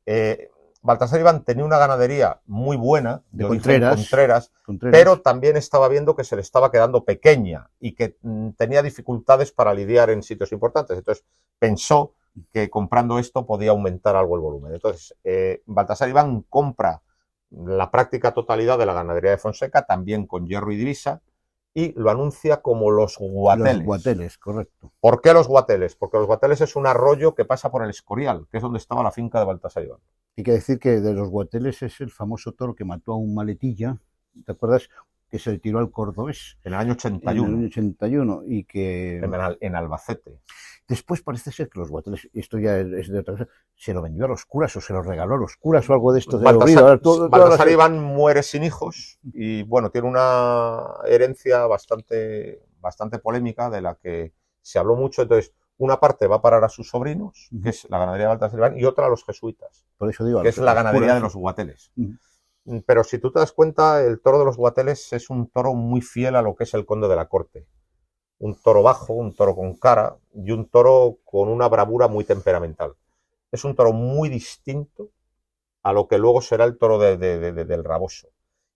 Baltasar Iván tenía una ganadería muy buena, de origen Contreras, pero también estaba viendo que se le estaba quedando pequeña y que tenía dificultades para lidiar en sitios importantes. Entonces pensó que comprando esto podía aumentar algo el volumen. Entonces, Baltasar Iván compra la práctica totalidad de la ganadería de Fonseca, también con hierro y divisa, y lo anuncia como los Guateles. Los Guateles, correcto. ¿Por qué los Guateles? Porque los Guateles es un arroyo que pasa por el Escorial, que es donde estaba la finca de Baltasar Iván. Hay que decir que de los Guateles es el famoso toro que mató a un maletilla, ¿te acuerdas? Que se le tiró al cordobés. En el año 81. En el año 81, y que... En Albacete. Después parece ser que los Guateles, esto ya es de otra cosa, se lo vendió a los curas o se lo regaló a los curas o algo de esto. Baltasar Iván muere sin hijos y bueno, tiene una herencia bastante polémica de la que se habló mucho. Entonces, una parte va a parar a sus sobrinos, que es la ganadería de Baltasar Iván, y otra a los jesuitas, por eso digo, que es la ganadería de los Guateles. Pero si tú te das cuenta, el toro de los Guateles es un toro muy fiel a lo que es el conde de la corte. Un toro bajo, un toro con cara y un toro con una bravura muy temperamental. Es un toro muy distinto a lo que luego será el toro del Raboso.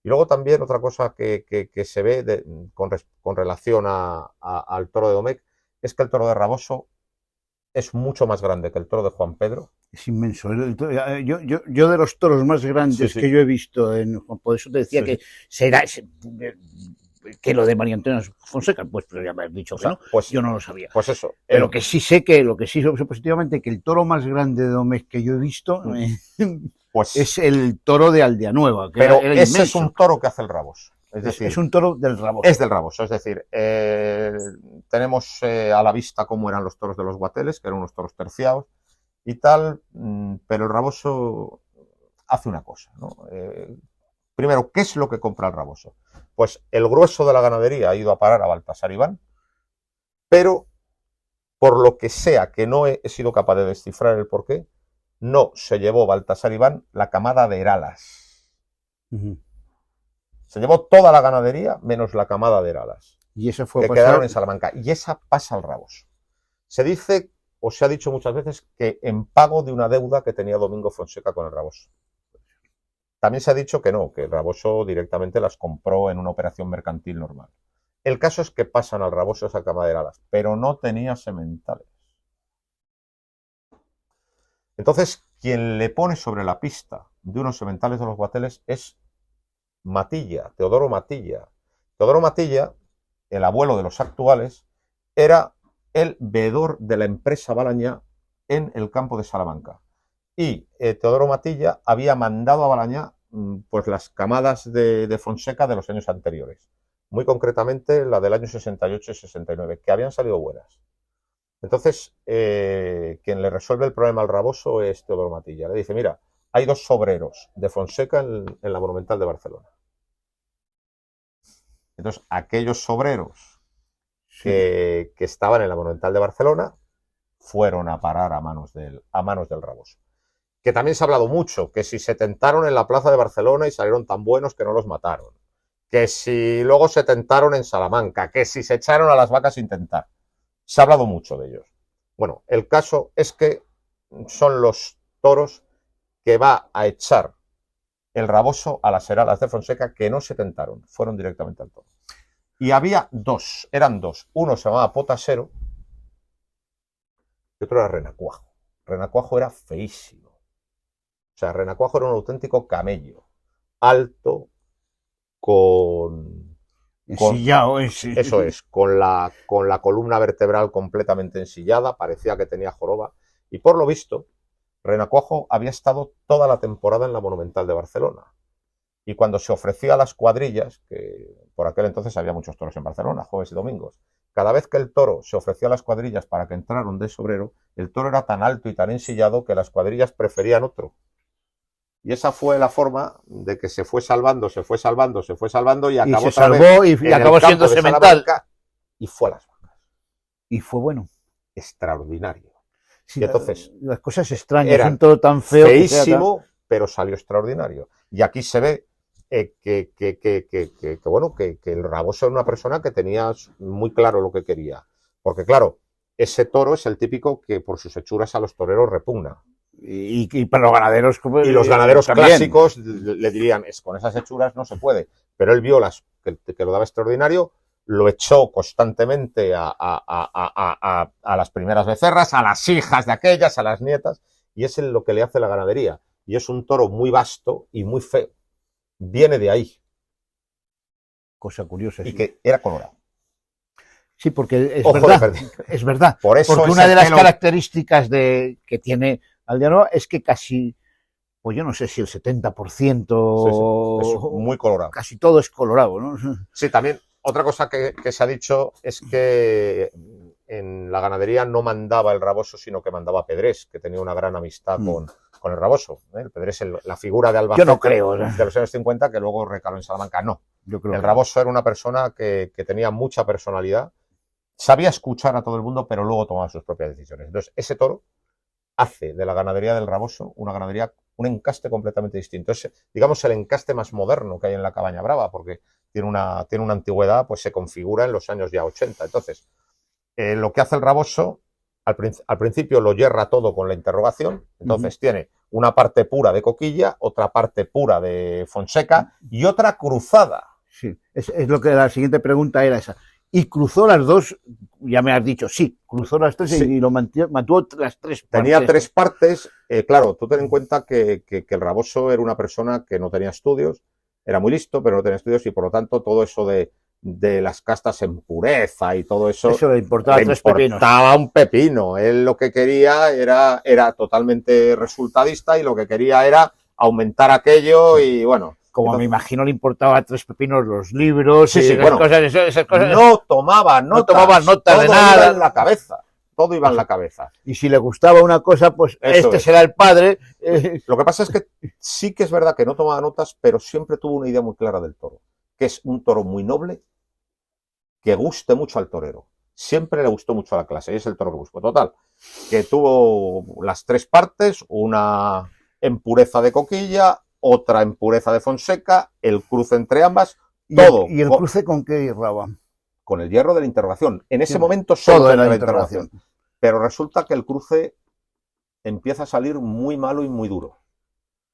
Y luego también otra cosa que se ve con relación al toro de Domecq es que el toro de Raboso es mucho más grande que el toro de Juan Pedro. Es inmenso. Yo de los toros más grandes que yo he visto, por eso te decía que será... que lo de María Antonia Fonseca, pues ya me has dicho que no, pues yo no lo sabía. Pues eso. Pero que sí sé que, lo que sí sé positivamente, que el toro más grande de Domecq que yo he visto pues, es el toro de Aldeanueva. Pero era ese inmenso. Es un toro que hace el Raboso. Es decir, es un toro del Raboso. Es del Raboso, es decir, tenemos a la vista cómo eran los toros de los Guateles, que eran unos toros terciados y tal, pero el Raboso hace una cosa, ¿no? Primero, ¿qué es lo que compra el Raboso? Pues el grueso de la ganadería ha ido a parar a Baltasar Iván, pero por lo que sea que no he sido capaz de descifrar el porqué, no se llevó Baltasar Iván la camada de Heralas. Se llevó toda la ganadería menos la camada de Heralas. Y esa fue que quedaron en Salamanca. Y esa pasa al Raboso. Se dice, o se ha dicho muchas veces, que en pago de una deuda que tenía Domingo Fonseca con el Raboso. También se ha dicho que no, que el Raboso directamente las compró en una operación mercantil normal. El caso es que pasan al Raboso esa camada de Heralas, pero no tenía sementales. Entonces, quien le pone sobre la pista de unos sementales de los Guateles es Matilla, Teodoro Matilla. Teodoro Matilla, el abuelo de los actuales, era el veedor de la empresa Balañá en el campo de Salamanca. Y Teodoro Matilla había mandado a Balañá pues las camadas de Fonseca de los años anteriores. Muy concretamente la del año 68 y 69, que habían salido buenas. Entonces, quien le resuelve el problema al Raboso es Teodoro Matilla. Le dice, mira, hay dos sobreros de Fonseca en la Monumental de Barcelona. Entonces, aquellos sobreros que estaban en la Monumental de Barcelona fueron a parar a manos del Raboso. Que también se ha hablado mucho, que si se tentaron en la plaza de Barcelona y salieron tan buenos que no los mataron. Que si luego se tentaron en Salamanca, que si se echaron a las vacas sin tentar. Se ha hablado mucho de ellos. Bueno, el caso es que son los toros que va a echar el Raboso a las Heralas de Fonseca, que no se tentaron, fueron directamente al toro. Y había dos, eran dos. Uno se llamaba Potasero y otro era Renacuajo. Renacuajo era feísimo. O sea, Renacuajo era un auténtico camello. Alto, Ensillado, eso es, con la columna vertebral completamente ensillada, parecía que tenía joroba. Y por lo visto, Renacuajo había estado toda la temporada en la Monumental de Barcelona. Y cuando se ofrecía a las cuadrillas, que por aquel entonces había muchos toros en Barcelona, jueves y domingos, cada vez que el toro se ofrecía a las cuadrillas para que entraran de sobrero, el toro era tan alto y tan ensillado que las cuadrillas preferían otro. Y esa fue la forma de que se fue salvando y acabó se salvó y acabó siendo semental. Y fue a las vacas. Y fue bueno. Extraordinario. Sí, y entonces, las cosas extrañas, un toro tan feo. Feísimo, pero salió extraordinario. Y aquí se ve que el Raboso era una persona que tenía muy claro lo que quería. Porque claro, ese toro es el típico que por sus hechuras a los toreros repugna. Y para los ganaderos y los ganaderos clásicos le dirían, es con esas hechuras no se puede, pero él vio que lo daba extraordinario, lo echó constantemente a las primeras becerras, a las hijas de aquellas, a las nietas, y es lo que le hace la ganadería, y es un toro muy vasto y muy feo, viene de ahí. Cosa curiosa. Y sí, que era colorado. Sí, porque es verdad. Por eso porque una de las características que tiene Aldeano es que casi, pues yo no sé si el 70% es muy colorado. Casi todo es colorado, ¿no? Sí, también otra cosa que se ha dicho es que en la ganadería no mandaba el Raboso, sino que mandaba Pedrés, que tenía una gran amistad con el Raboso. El Pedrés, la figura de Albacete, yo no creo, ¿no?, de los años 50, que luego recaló en Salamanca. No, yo creo el Raboso era una persona que tenía mucha personalidad, sabía escuchar a todo el mundo, pero luego tomaba sus propias decisiones. Entonces, ese toro hace de la ganadería del Raboso una ganadería, un encaste completamente distinto. Es, digamos, el encaste más moderno que hay en la Cabaña Brava, porque tiene una antigüedad, pues se configura en los años ya 80. Entonces, lo que hace el Raboso, al principio lo yerra todo con la interrogación, entonces tiene una parte pura de Coquilla, otra parte pura de Fonseca y otra cruzada. Sí, es lo que la siguiente pregunta era esa. Y cruzó las dos, ya me has dicho, sí, cruzó las tres, sí, y lo mantuvo las tres partes. Tenía tres partes. Claro, tú ten en cuenta que el Raboso era una persona que no tenía estudios, era muy listo, pero no tenía estudios, y por lo tanto todo eso de las castas en pureza y todo eso le importaba tres pepinos. Importaba un pepino. Él lo que quería era totalmente resultadista, y lo que quería era aumentar aquello, y bueno. Como me imagino le importaba tres pepinos los libros, sí, bueno, esas cosas. No tomaba notas de nada. Iba en la cabeza. Todo iba en la cabeza. Y si le gustaba una cosa, pues será el padre. Lo que pasa es que sí que es verdad que no tomaba notas, pero siempre tuvo una idea muy clara del toro, que es un toro muy noble, que guste mucho al torero. Siempre le gustó mucho a la clase, y es el toro que buscó. Total, que tuvo las tres partes, una en pureza de Coquilla, otra en pureza de Fonseca, el cruce entre ambas, todo. ¿Y el cruce con qué hierraba? Con el hierro de la interrogación. En ese momento solo era la interrogación. Pero resulta que el cruce empieza a salir muy malo y muy duro.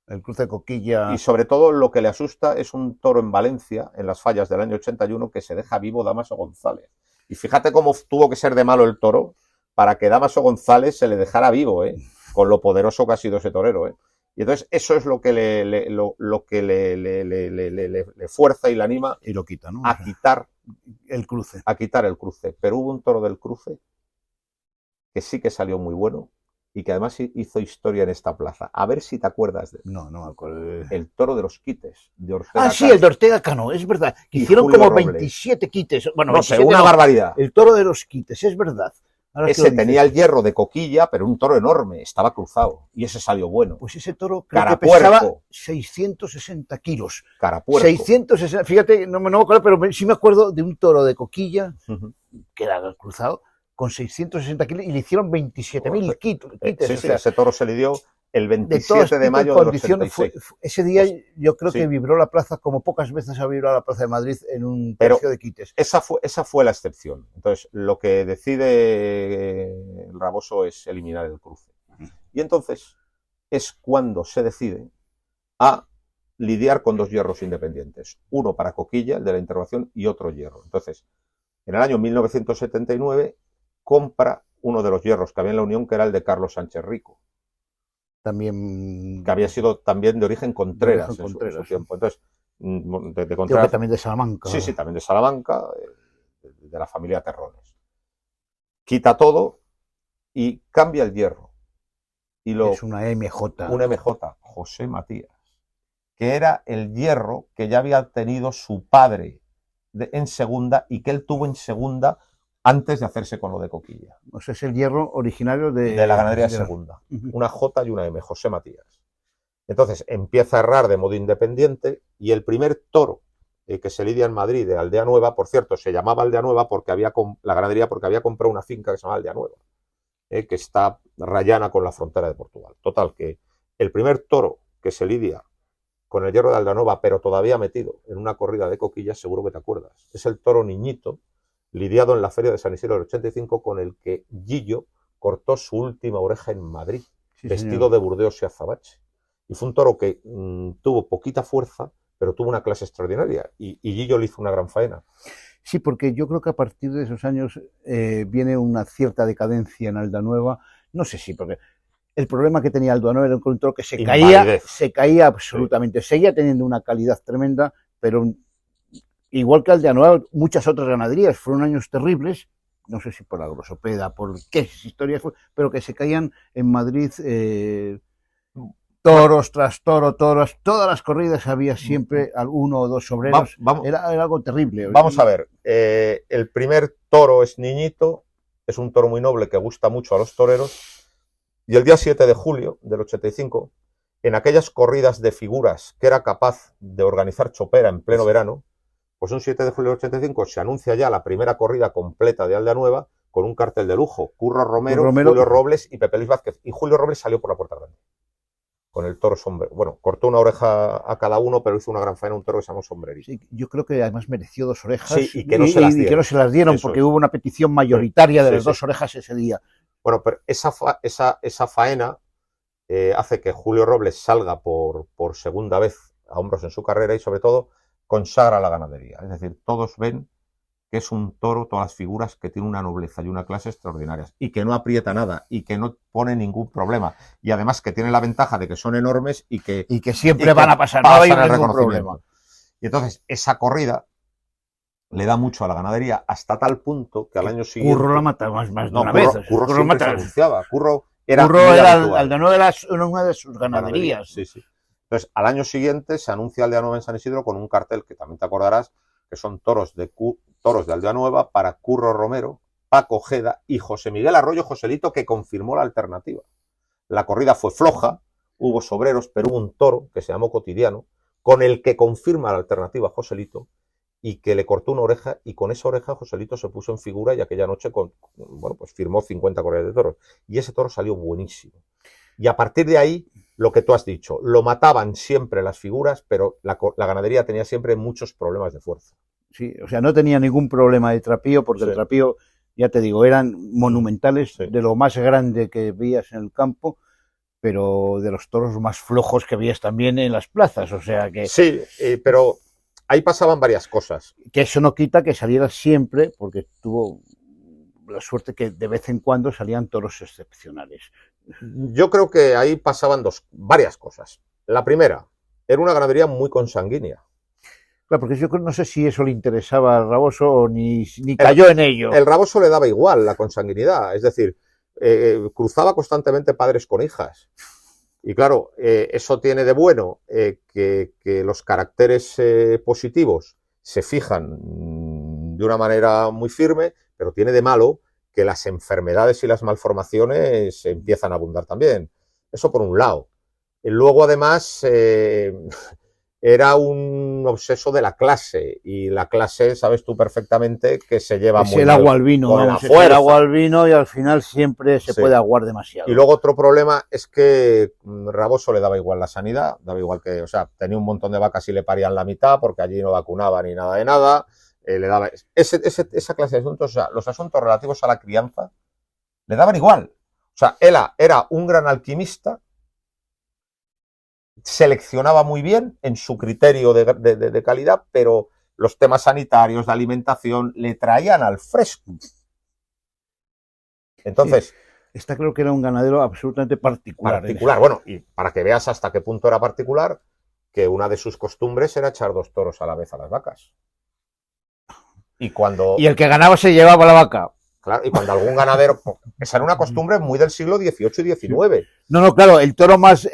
El cruce Coquilla. Y sobre todo lo que le asusta es un toro en Valencia, en las fallas del año 81, que se deja vivo Damaso González. Y fíjate cómo tuvo que ser de malo el toro para que Damaso González se le dejara vivo, con lo poderoso que ha sido ese torero. Y entonces eso es lo que le fuerza y le anima, y lo quita, ¿no? A quitar el cruce. A quitar el cruce. Pero hubo un toro del cruce que sí que salió muy bueno y que además hizo historia en esta plaza. A ver si te acuerdas de él. No me acuerdo. El toro de los quites, de Ortega sí, el de Ortega Cano, es verdad. Hicieron como 27 quites. Bueno, no sé, una barbaridad. El toro de los quites, es verdad. Ese tenía el hierro de Coquilla, pero un toro enorme, estaba cruzado, y ese salió bueno. Pues ese toro creo que pesaba 660 kilos. Carapuerco. 660, fíjate, no me acuerdo, pero sí me acuerdo de un toro de Coquilla, que era cruzado, con 660 kilos, y le hicieron 27.000 quites. Sí, ese toro se le dio el 27 de mayo del 86. Ese día yo creo que vibró la plaza como pocas veces ha vibrado la plaza de Madrid en un tercio de quites. Esa fue la excepción. Entonces, lo que decide el Raboso es eliminar el cruce. Y entonces es cuando se decide a lidiar con dos hierros independientes, uno para Coquilla, el de la interrogación, y otro hierro. Entonces, en el año 1979 compra uno de los hierros que había en la Unión, que era el de Carlos Sánchez Rico. También... Que había sido también de origen Contreras, en su tiempo. Entonces, de Contreras... Creo que también de Salamanca. Sí, también de Salamanca, de la familia Terrones. Quita todo y cambia el hierro. Y es una MJ. Una MJ, José Matías, que era el hierro que ya había tenido su padre en segunda y que él tuvo en segunda antes de hacerse con lo de Coquilla. O sea, es el hierro originario de la ganadería de segunda. Una J y una M, José Matías. Entonces empieza a errar de modo independiente y el primer toro que se lidia en Madrid de Aldea Nueva, por cierto, se llamaba Aldea Nueva porque la ganadería porque había comprado una finca que se llama Aldea Nueva, que está rayana con la frontera de Portugal. Total, que el primer toro que se lidia con el hierro de Aldea Nueva, pero todavía metido en una corrida de Coquillas, seguro que te acuerdas, es el toro Niñito, lidiado en la feria de San Isidro del 85, con el que Gillo cortó su última oreja en Madrid, sí, vestido señor. De Burdeos y azabache. Y fue un toro que tuvo poquita fuerza, pero tuvo una clase extraordinaria, y Gillo le hizo una gran faena. Sí, porque yo creo que a partir de esos años viene una cierta decadencia en Aldea Nueva. No sé si, porque el problema que tenía Aldea Nueva era un toro que se caía absolutamente. Sí. Seguía teniendo una calidad tremenda, pero igual que Aldea Nueva, muchas otras ganaderías. Fueron años terribles, no sé si por la grosopeda, por qué historias fue, pero que se caían en Madrid toros tras todas las corridas había siempre uno o dos obreros. Era algo terrible. Vamos a ver, el primer toro es Niñito, es un toro muy noble que gusta mucho a los toreros, y el día 7 de julio del 85, en aquellas corridas de figuras que era capaz de organizar Chopera en pleno verano, pues un 7 de julio del 85 se anuncia ya la primera corrida completa de Aldea Nueva con un cartel de lujo, Curro Romero, Julio Robles y Pepe Luis Vázquez, y Julio Robles salió por la puerta grande con el toro sombrero. Bueno, cortó una oreja a cada uno, pero hizo una gran faena un toro que se llamó Sombrerito. Sí, yo creo que además mereció 2 orejas. Sí, y que no se las dieron. Porque hubo una petición mayoritaria de las 2 orejas ese día. Bueno, pero esa faena hace que Julio Robles salga por segunda vez a hombros en su carrera y sobre todo consagra la ganadería. Es decir, todos ven que es un toro, todas las figuras, que tiene una nobleza y una clase extraordinarias y que no aprieta nada y que no pone ningún problema y además que tiene la ventaja de que son enormes y que siempre van a pasar, no hay ningún problema. Y entonces esa corrida le da mucho a la ganadería hasta tal punto que al año siguiente Curro la mata más de una vez. Curro siempre se anunciaba. Curro era Aldea Nueva era una de sus ganaderías. Sí. Entonces al año siguiente se anuncia Aldea Nueva en San Isidro con un cartel que también te acordarás que son toros de Aldea Nueva para Curro Romero, Paco Ojeda y José Miguel Arroyo Joselito, que confirmó la alternativa. La corrida fue floja, hubo sobreros, pero hubo un toro que se llamó Cotidiano, con el que confirma la alternativa Joselito y que le cortó una oreja, y con esa oreja Joselito se puso en figura y aquella noche pues firmó 50 corridas de toros. Y ese toro salió buenísimo. Y a partir de ahí, lo que tú has dicho, lo mataban siempre las figuras, pero la ganadería tenía siempre muchos problemas de fuerza. Sí, o sea, no tenía ningún problema de trapío, porque el trapío, ya te digo, eran monumentales, de lo más grande que veías en el campo, pero de los toros más flojos que veías también en las plazas, o sea que... Sí, pero ahí pasaban varias cosas. Que eso no quita que saliera siempre, porque tuvo la suerte que de vez en cuando salían toros excepcionales. Yo creo que ahí pasaban varias cosas. La primera, era una ganadería muy consanguínea. Claro, porque yo no sé si eso le interesaba al Raboso o ni cayó en ello. El Raboso le daba igual la consanguinidad, es decir, cruzaba constantemente padres con hijas. Y claro, eso tiene de bueno que los caracteres positivos se fijan de una manera muy firme, pero tiene de malo que las enfermedades y las malformaciones empiezan a abundar también. Eso por un lado. Luego, además, era un obseso de la clase, y la clase, sabes tú perfectamente, que se lleva muy el agua al vino, el agua al vino, y al final siempre se puede aguar demasiado. Y luego otro problema es que Raboso le daba igual la sanidad, daba igual que, o sea, tenía un montón de vacas y le parían la mitad porque allí no vacunaban ni nada de nada. Le daba esa clase de asuntos, o sea, los asuntos relativos a la crianza le daban igual. O sea, él era un gran alquimista, seleccionaba muy bien en su criterio de calidad, pero los temas sanitarios, de alimentación, le traían al fresco. Entonces... Sí, está claro que era un ganadero absolutamente particular. Bueno, y para que veas hasta qué punto era particular, que una de sus costumbres era echar 2 toros a la vez a las vacas. Y el que ganaba se llevaba la vaca. Claro, y cuando algún ganadero... Esa era una costumbre muy del siglo XVIII y XIX. No, claro, el toro más...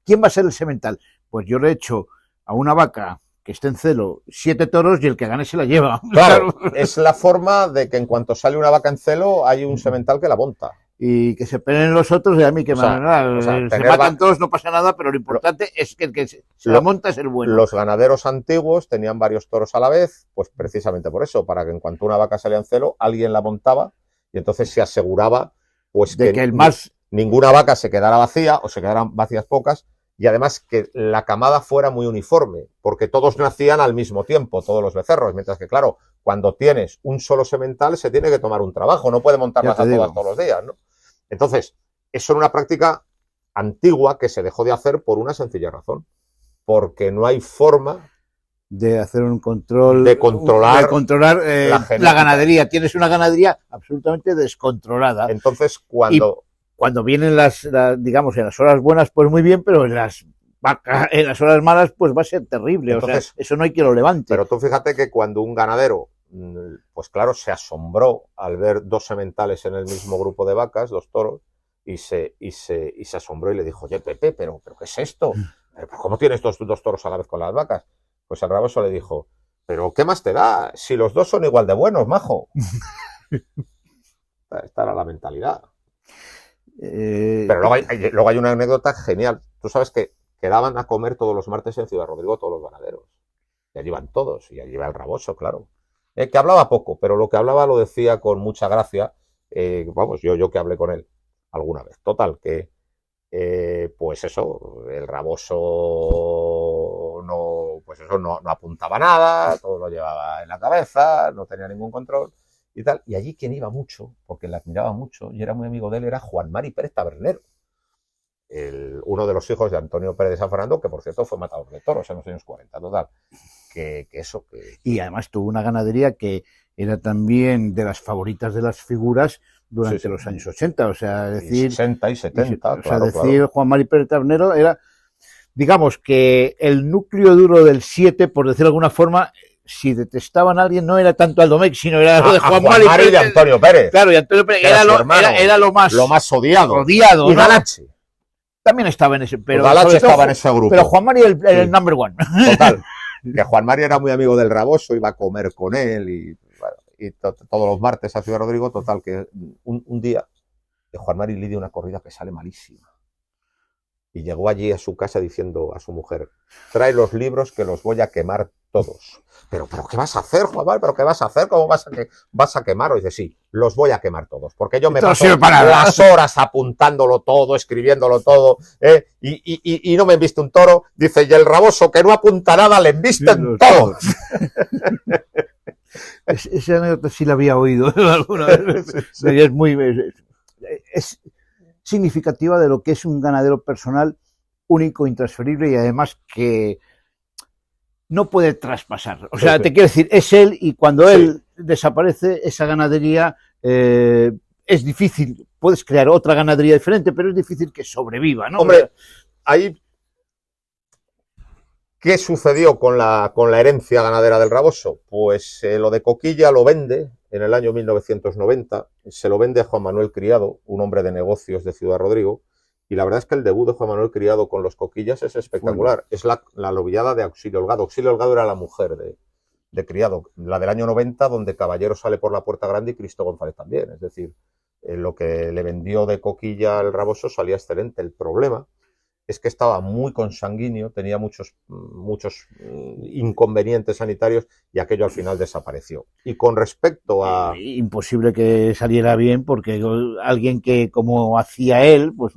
¿Quién va a ser el semental? Pues yo le echo a una vaca que esté en celo 7 toros y el que gane se la lleva. Claro, es la forma de que en cuanto sale una vaca en celo hay un semental que la monta. Y que se peleen los otros y a mí que se matan todos, no pasa nada, pero lo importante es que el que se la monta es el bueno. Los ganaderos antiguos tenían varios toros a la vez, pues precisamente por eso, para que en cuanto una vaca salía en celo, alguien la montaba y entonces se aseguraba pues de que el más... ninguna vaca se quedara vacía o se quedaran vacías pocas, y además que la camada fuera muy uniforme, porque todos nacían al mismo tiempo, todos los becerros, mientras que, claro, cuando tienes un solo semental se tiene que tomar un trabajo, no puede montarlas a todas todos los días, ¿no? Entonces, eso era una práctica antigua que se dejó de hacer por una sencilla razón, porque no hay forma de hacer un control, de controlar la ganadería. Tienes una ganadería absolutamente descontrolada. Entonces, cuando vienen digamos, en las horas buenas, pues muy bien, pero en las horas malas, pues va a ser terrible. Entonces, o sea, eso no hay que lo levante. Pero tú fíjate que cuando un ganadero, pues claro, se asombró al ver 2 sementales en el mismo grupo de vacas, 2 toros, y se asombró y le dijo, oye, Pepe, ¿pero qué es esto? ¿Cómo tienes 2 toros a la vez con las vacas? Pues el raboso le dijo, ¿pero qué más te da? Si los 2 son igual de buenos, majo. Esta era la mentalidad. Pero luego hay una anécdota genial. Tú sabes que quedaban a comer todos los martes en Ciudad Rodrigo todos los ganaderos. Y allí van todos, y allí va el raboso, claro. Que hablaba poco, pero lo que hablaba lo decía con mucha gracia. Vamos, yo que hablé con él alguna vez. Total, que pues eso, el raboso no apuntaba nada, todo lo llevaba en la cabeza, no tenía ningún control y tal. Y allí quien iba mucho, porque le admiraba mucho y era muy amigo de él, era Juan Mari Pérez Tabernero, uno de los hijos de Antonio Pérez de San Fernando, que por cierto fue matador de toros en los años 40, total. Y además tuvo una ganadería que era también de las favoritas de las figuras durante los años 80, o sea, decir... 60 y 70, o sea, decir Juan Mari Pérez Tabernero era, digamos, que el núcleo duro del 7, por decirlo de alguna forma, si detestaban a alguien, no era tanto Aldo Mex, sino era lo de Juan Mari y de Antonio Pérez. Claro, y Antonio Pérez era lo más odiado. Y ¿no? Galache también estaba en ese, pero Galache estaba en ese grupo. Pero Juan Mari era el number one. Total. Que Juan Mari era muy amigo del raboso, iba a comer con él y todos los martes a Ciudad Rodrigo. Total, que un día Juan Mari lidia una corrida que sale malísima. Y llegó allí a su casa diciendo a su mujer, trae los libros que los voy a quemar todos. ¿Pero qué vas a hacer, Juan Mari? ¿Pero qué vas a hacer? ¿Cómo vas a quemar? O dice, sí, los voy a quemar todos. Porque yo me paso las horas apuntándolo todo, escribiéndolo todo, y no me embiste un toro. Dice, y el raboso que no apunta nada, le embisten todos. Esa anécdota sí la había oído alguna vez. Sí. Es significativa de lo que es un ganadero personal único, intransferible y además que no puede traspasar. O sea, te quiero decir, es él y cuando él desaparece, esa ganadería es difícil. Puedes crear otra ganadería diferente, pero es difícil que sobreviva, ¿no? Hombre, ahí... ¿Qué sucedió con la herencia ganadera del raboso? Pues lo de Coquilla lo vende en el año 1990, se lo vende a Juan Manuel Criado, un hombre de negocios de Ciudad Rodrigo, y la verdad es que el debut de Juan Manuel Criado con los Coquillas es espectacular. Es la novillada de Auxilio Holgado. Auxilio Holgado era la mujer de Criado, la del año 90, donde Caballero sale por la puerta grande y Cristo González también. Es decir, lo que le vendió de Coquilla al raboso salía excelente. El problema es que estaba muy consanguíneo, tenía muchos inconvenientes sanitarios y aquello al final desapareció. Y con respecto a... Imposible que saliera bien porque alguien que como hacía él, pues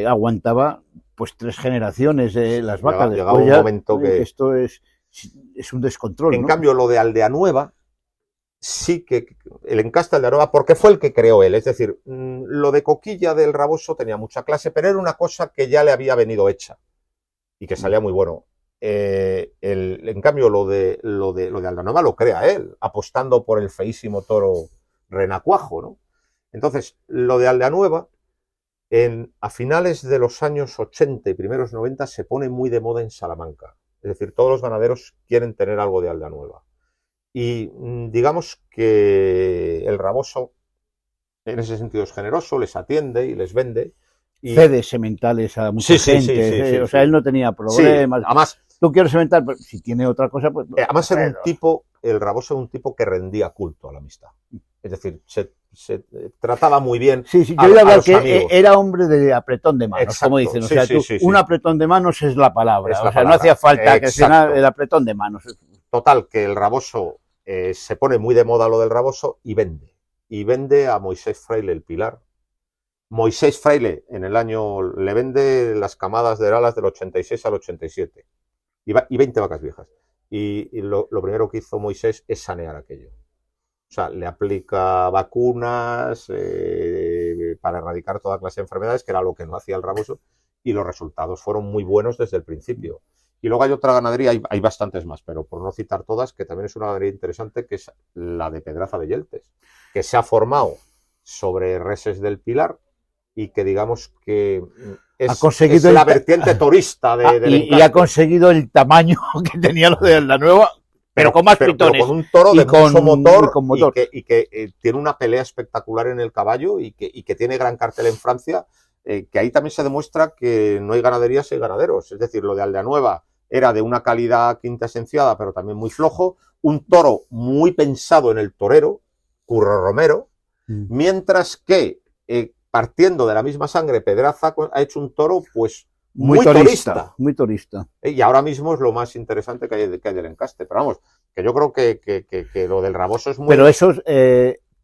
aguantaba pues 3 generaciones las vacas. Llegaba un momento que... Esto es un descontrol, En ¿no? cambio, lo de Aldea Nueva, sí que el encaste de Aldea Nueva, porque fue el que creó él. Es decir, lo de Coquilla del raboso tenía mucha clase, pero era una cosa que ya le había venido hecha. y que salía muy bueno. En cambio, lo de Aldanueva lo crea él, apostando por el feísimo toro renacuajo, ¿no? Entonces, lo de Aldanueva, a finales de los años 80 y primeros 90 se pone muy de moda en Salamanca. Es decir, todos los ganaderos quieren tener algo de Aldanueva. Y digamos que el Raboso, en ese sentido, es generoso, les atiende y les vende. Y... cede sementales a mucha gente, o sea, él no tenía problemas. Sí, además, tú quieres sementar, pero si tiene otra cosa, pues... además era un tipo, el Raboso era un tipo que rendía culto a la amistad. Es decir, se trataba muy bien. Sí, yo iba a hablar que amigos. Era hombre de apretón de manos, exacto, como dicen. O sea, un apretón de manos es la palabra. O sea, no hacía falta que sea el apretón de manos. Total, que el Raboso se pone muy de moda lo del Raboso y vende. Y vende a Moisés Fraile el Pilar. Moisés Fraile en el año le vende las camadas de alas del 86 al 87 y 20 vacas viejas. Y lo primero que hizo Moisés es sanear aquello. O sea, le aplica vacunas para erradicar toda clase de enfermedades, que era lo que no hacía el Raboso, y los resultados fueron muy buenos desde el principio. Y luego hay otra ganadería, hay bastantes más, pero por no citar todas, que también es una ganadería interesante, que es la de Pedraza de Yeltes, que se ha formado sobre reses del Pilar y que digamos que es la vertiente turista y ha conseguido el tamaño que tenía lo de Aldanueva, pero con más pitones. Pero con un toro de mucho motor y que tiene una pelea espectacular en el caballo y que tiene gran cartel en Francia, que ahí también se demuestra que no hay ganaderías, hay ganaderos. Es decir, lo de Aldanueva era de una calidad quinta esenciada, pero también muy flojo. Un toro muy pensado en el torero, Curro Romero, mientras que partiendo de la misma sangre, Pedraza ha hecho un toro pues muy turista. Muy turista. Y ahora mismo es lo más interesante que hay del encaste. Pero vamos, que yo creo que lo del Raboso es muy... Pero eso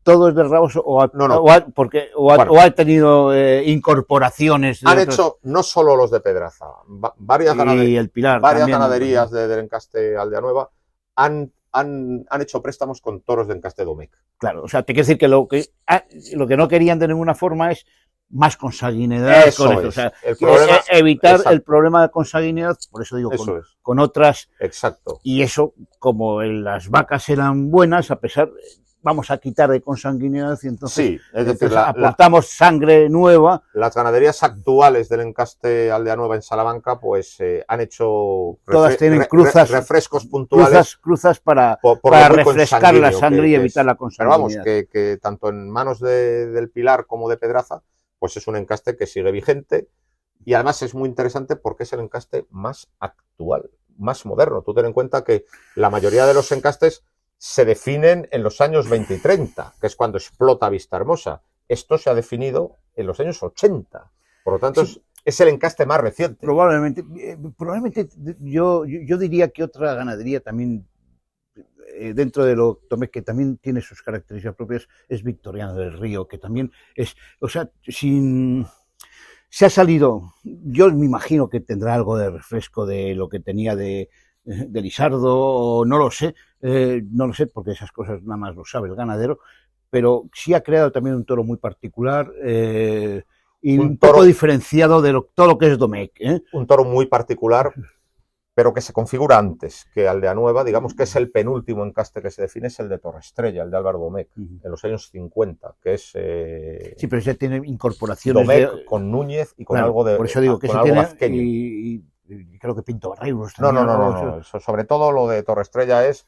todo es del Raboso o ha tenido incorporaciones. Han hecho no solo los de Pedraza, varias ganaderías del encaste Aldeanueva han hecho préstamos con toros de encaste Domecq. Claro, o sea, te quiero decir que lo que no querían de ninguna forma es más consanguinidad. Eso con es. O sea, Evitar el problema de consanguinidad, por eso digo, con otras. Exacto. Y eso, como las vacas eran buenas, a pesar, vamos a quitar de consanguinidad y entonces, sí, es decir, aportamos sangre nueva. Las ganaderías actuales del encaste Aldeanueva en Salamanca, pues han hecho todas tienen refrescos puntuales. Cruzas para refrescar la sangre y evitar la consanguinidad. Pero vamos, que tanto en manos del Pilar como de Pedraza, pues es un encaste que sigue vigente y además es muy interesante porque es el encaste más actual, más moderno. Tú ten en cuenta que la mayoría de los encastes se definen en los años 20 y 30, que es cuando explota Vista Hermosa. Esto se ha definido en los años 80. Por lo tanto, sí, es el encaste más reciente. Probablemente yo diría que otra ganadería también, dentro de lo que también tiene sus características propias, es Victoriano del Río, que también es, o sea, se ha salido, yo me imagino que tendrá algo de refresco de lo que tenía de Lizardo, no lo sé, porque esas cosas nada más lo sabe el ganadero, pero sí ha creado también un toro muy particular y un poco diferenciado de todo lo que es Domecq. Un toro muy particular, pero que se configura antes que Aldeanueva, digamos que es el penúltimo encaste que se define, es el de Torre Estrella, el de Álvaro Domecq, en los años 50, que es... sí, pero ese tiene incorporaciones Domecq con Núñez y con algo de... Por eso digo que ese tiene... Y creo que Pinto Barreiros. No. Sobre todo lo de Torre Estrella es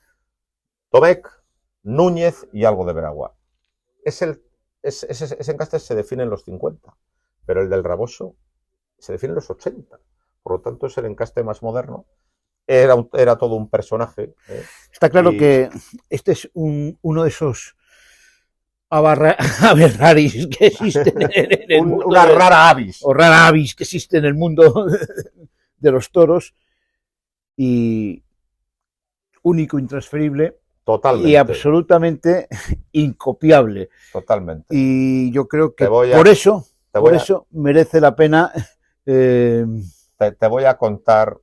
Domecq, Núñez y algo de Veragua. Ese encaste se define en los 50, pero el del Raboso se define en los 80. Por lo tanto, es el encaste más moderno. Era todo un personaje. Está claro que este es uno de esos aberraris que existen en el mundo. Una rara avis. O rara avis que existe en el mundo de los toros. Y único, intransferible. Totalmente. Y absolutamente incopiable. Totalmente. Y yo creo que por eso merece la pena... Te voy a contar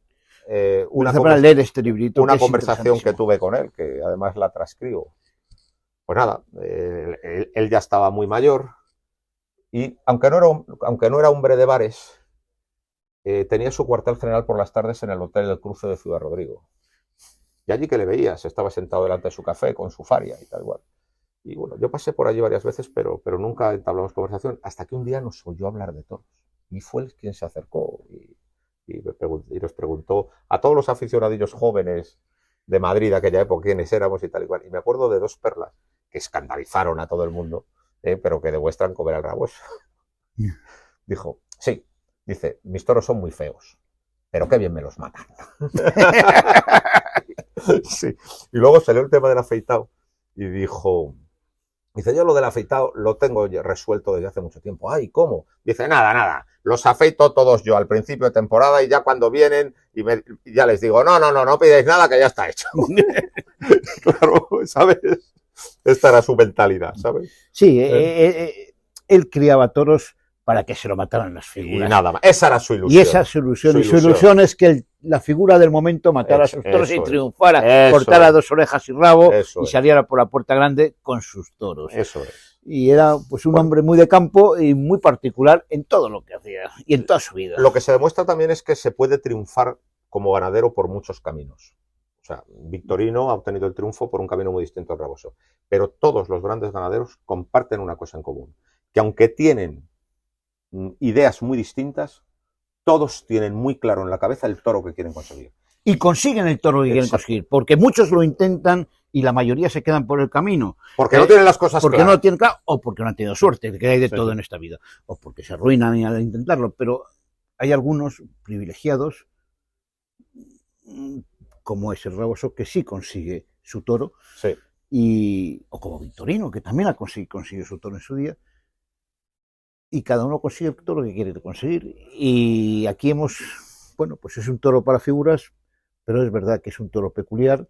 leer este librito, una conversación que tuve con él, que además la transcribo. Pues nada, él ya estaba muy mayor y aunque no era hombre de bares, tenía su cuartel general por las tardes en el Hotel del Cruce de Ciudad Rodrigo. Y allí que le veías, estaba sentado delante de su café con su faria y tal igual. Y bueno, yo pasé por allí varias veces, pero nunca entablamos conversación, hasta que un día nos oyó hablar de toros. Y fue él quien se acercó y nos preguntó a todos los aficionadillos jóvenes de Madrid de aquella época quiénes éramos y tal igual. Y me acuerdo de dos perlas que escandalizaron a todo el mundo, pero que demuestran comer al raboso. Dijo, sí, dice, mis toros son muy feos, pero qué bien me los matan. Sí. Y luego salió el tema del afeitado y dijo, dice, yo lo del afeitado lo tengo resuelto desde hace mucho tiempo. Ay, ¿cómo? Dice, nada, los afeito todos yo al principio de temporada y ya cuando vienen y ya les digo, no pidáis nada que ya está hecho. Claro, ¿sabes? Esta era su mentalidad, ¿sabes? Sí, él criaba toros para que se lo mataran las figuras. Y nada más. Esa era su ilusión. Y esa es su ilusión. Su ilusión es que la figura del momento matara a sus toros y triunfara, cortara 2 orejas y rabo y saliera por la puerta grande con sus toros. Eso es. Y era pues un hombre muy de campo y muy particular en todo lo que hacía y en toda su vida. Lo que se demuestra también es que se puede triunfar como ganadero por muchos caminos. O sea, Victorino ha obtenido el triunfo por un camino muy distinto al raboso. Pero todos los grandes ganaderos comparten una cosa en común, que aunque tienen ideas muy distintas, todos tienen muy claro en la cabeza el toro que quieren conseguir. Y consiguen el toro que quieren conseguir, porque muchos lo intentan y la mayoría se quedan por el camino. Porque no tienen las cosas porque claras. No tienen claro, o porque no han tenido suerte, que hay de todo en esta vida, o porque se arruinan al intentarlo, pero hay algunos privilegiados, como es el raboso, que sí consigue su toro, o como Victorino, que también ha conseguido su toro en su día, y cada uno consigue todo lo que quiere conseguir. Y aquí pues es un toro para figuras, pero es verdad que es un toro peculiar,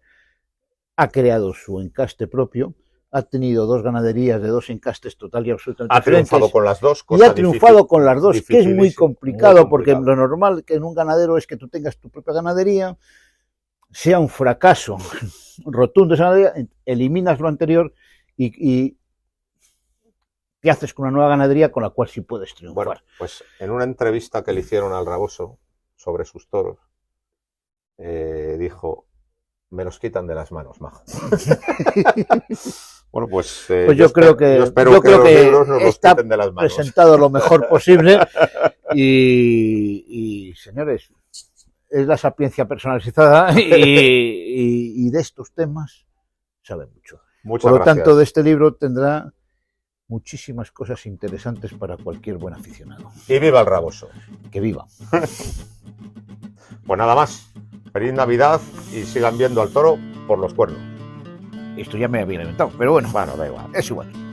ha creado su encaste propio, ha tenido 2 ganaderías de 2 encastes total y absolutamente diferentes. Ha triunfado con las dos, y ha triunfado con las dos, que es muy complicado, porque lo normal que en un ganadero es que tú tengas tu propia ganadería, sea un fracaso rotundo esa ganadería, eliminas lo anterior y ¿qué haces con una nueva ganadería con la cual sí puedes triunfar? Bueno, pues en una entrevista que le hicieron al raboso sobre sus toros, dijo, me los quitan de las manos, majo. Bueno, pues yo creo que está de las manos. Presentado lo mejor posible y señores, es la sapiencia personalizada y de estos temas sabe mucho. Muchas Por lo gracias. tanto, de este libro tendrá muchísimas cosas interesantes para cualquier buen aficionado. Y viva el raboso. Que viva. Pues nada más. Feliz Navidad y sigan viendo al toro por los cuernos. Esto ya me había inventado, pero bueno, da igual. es igual.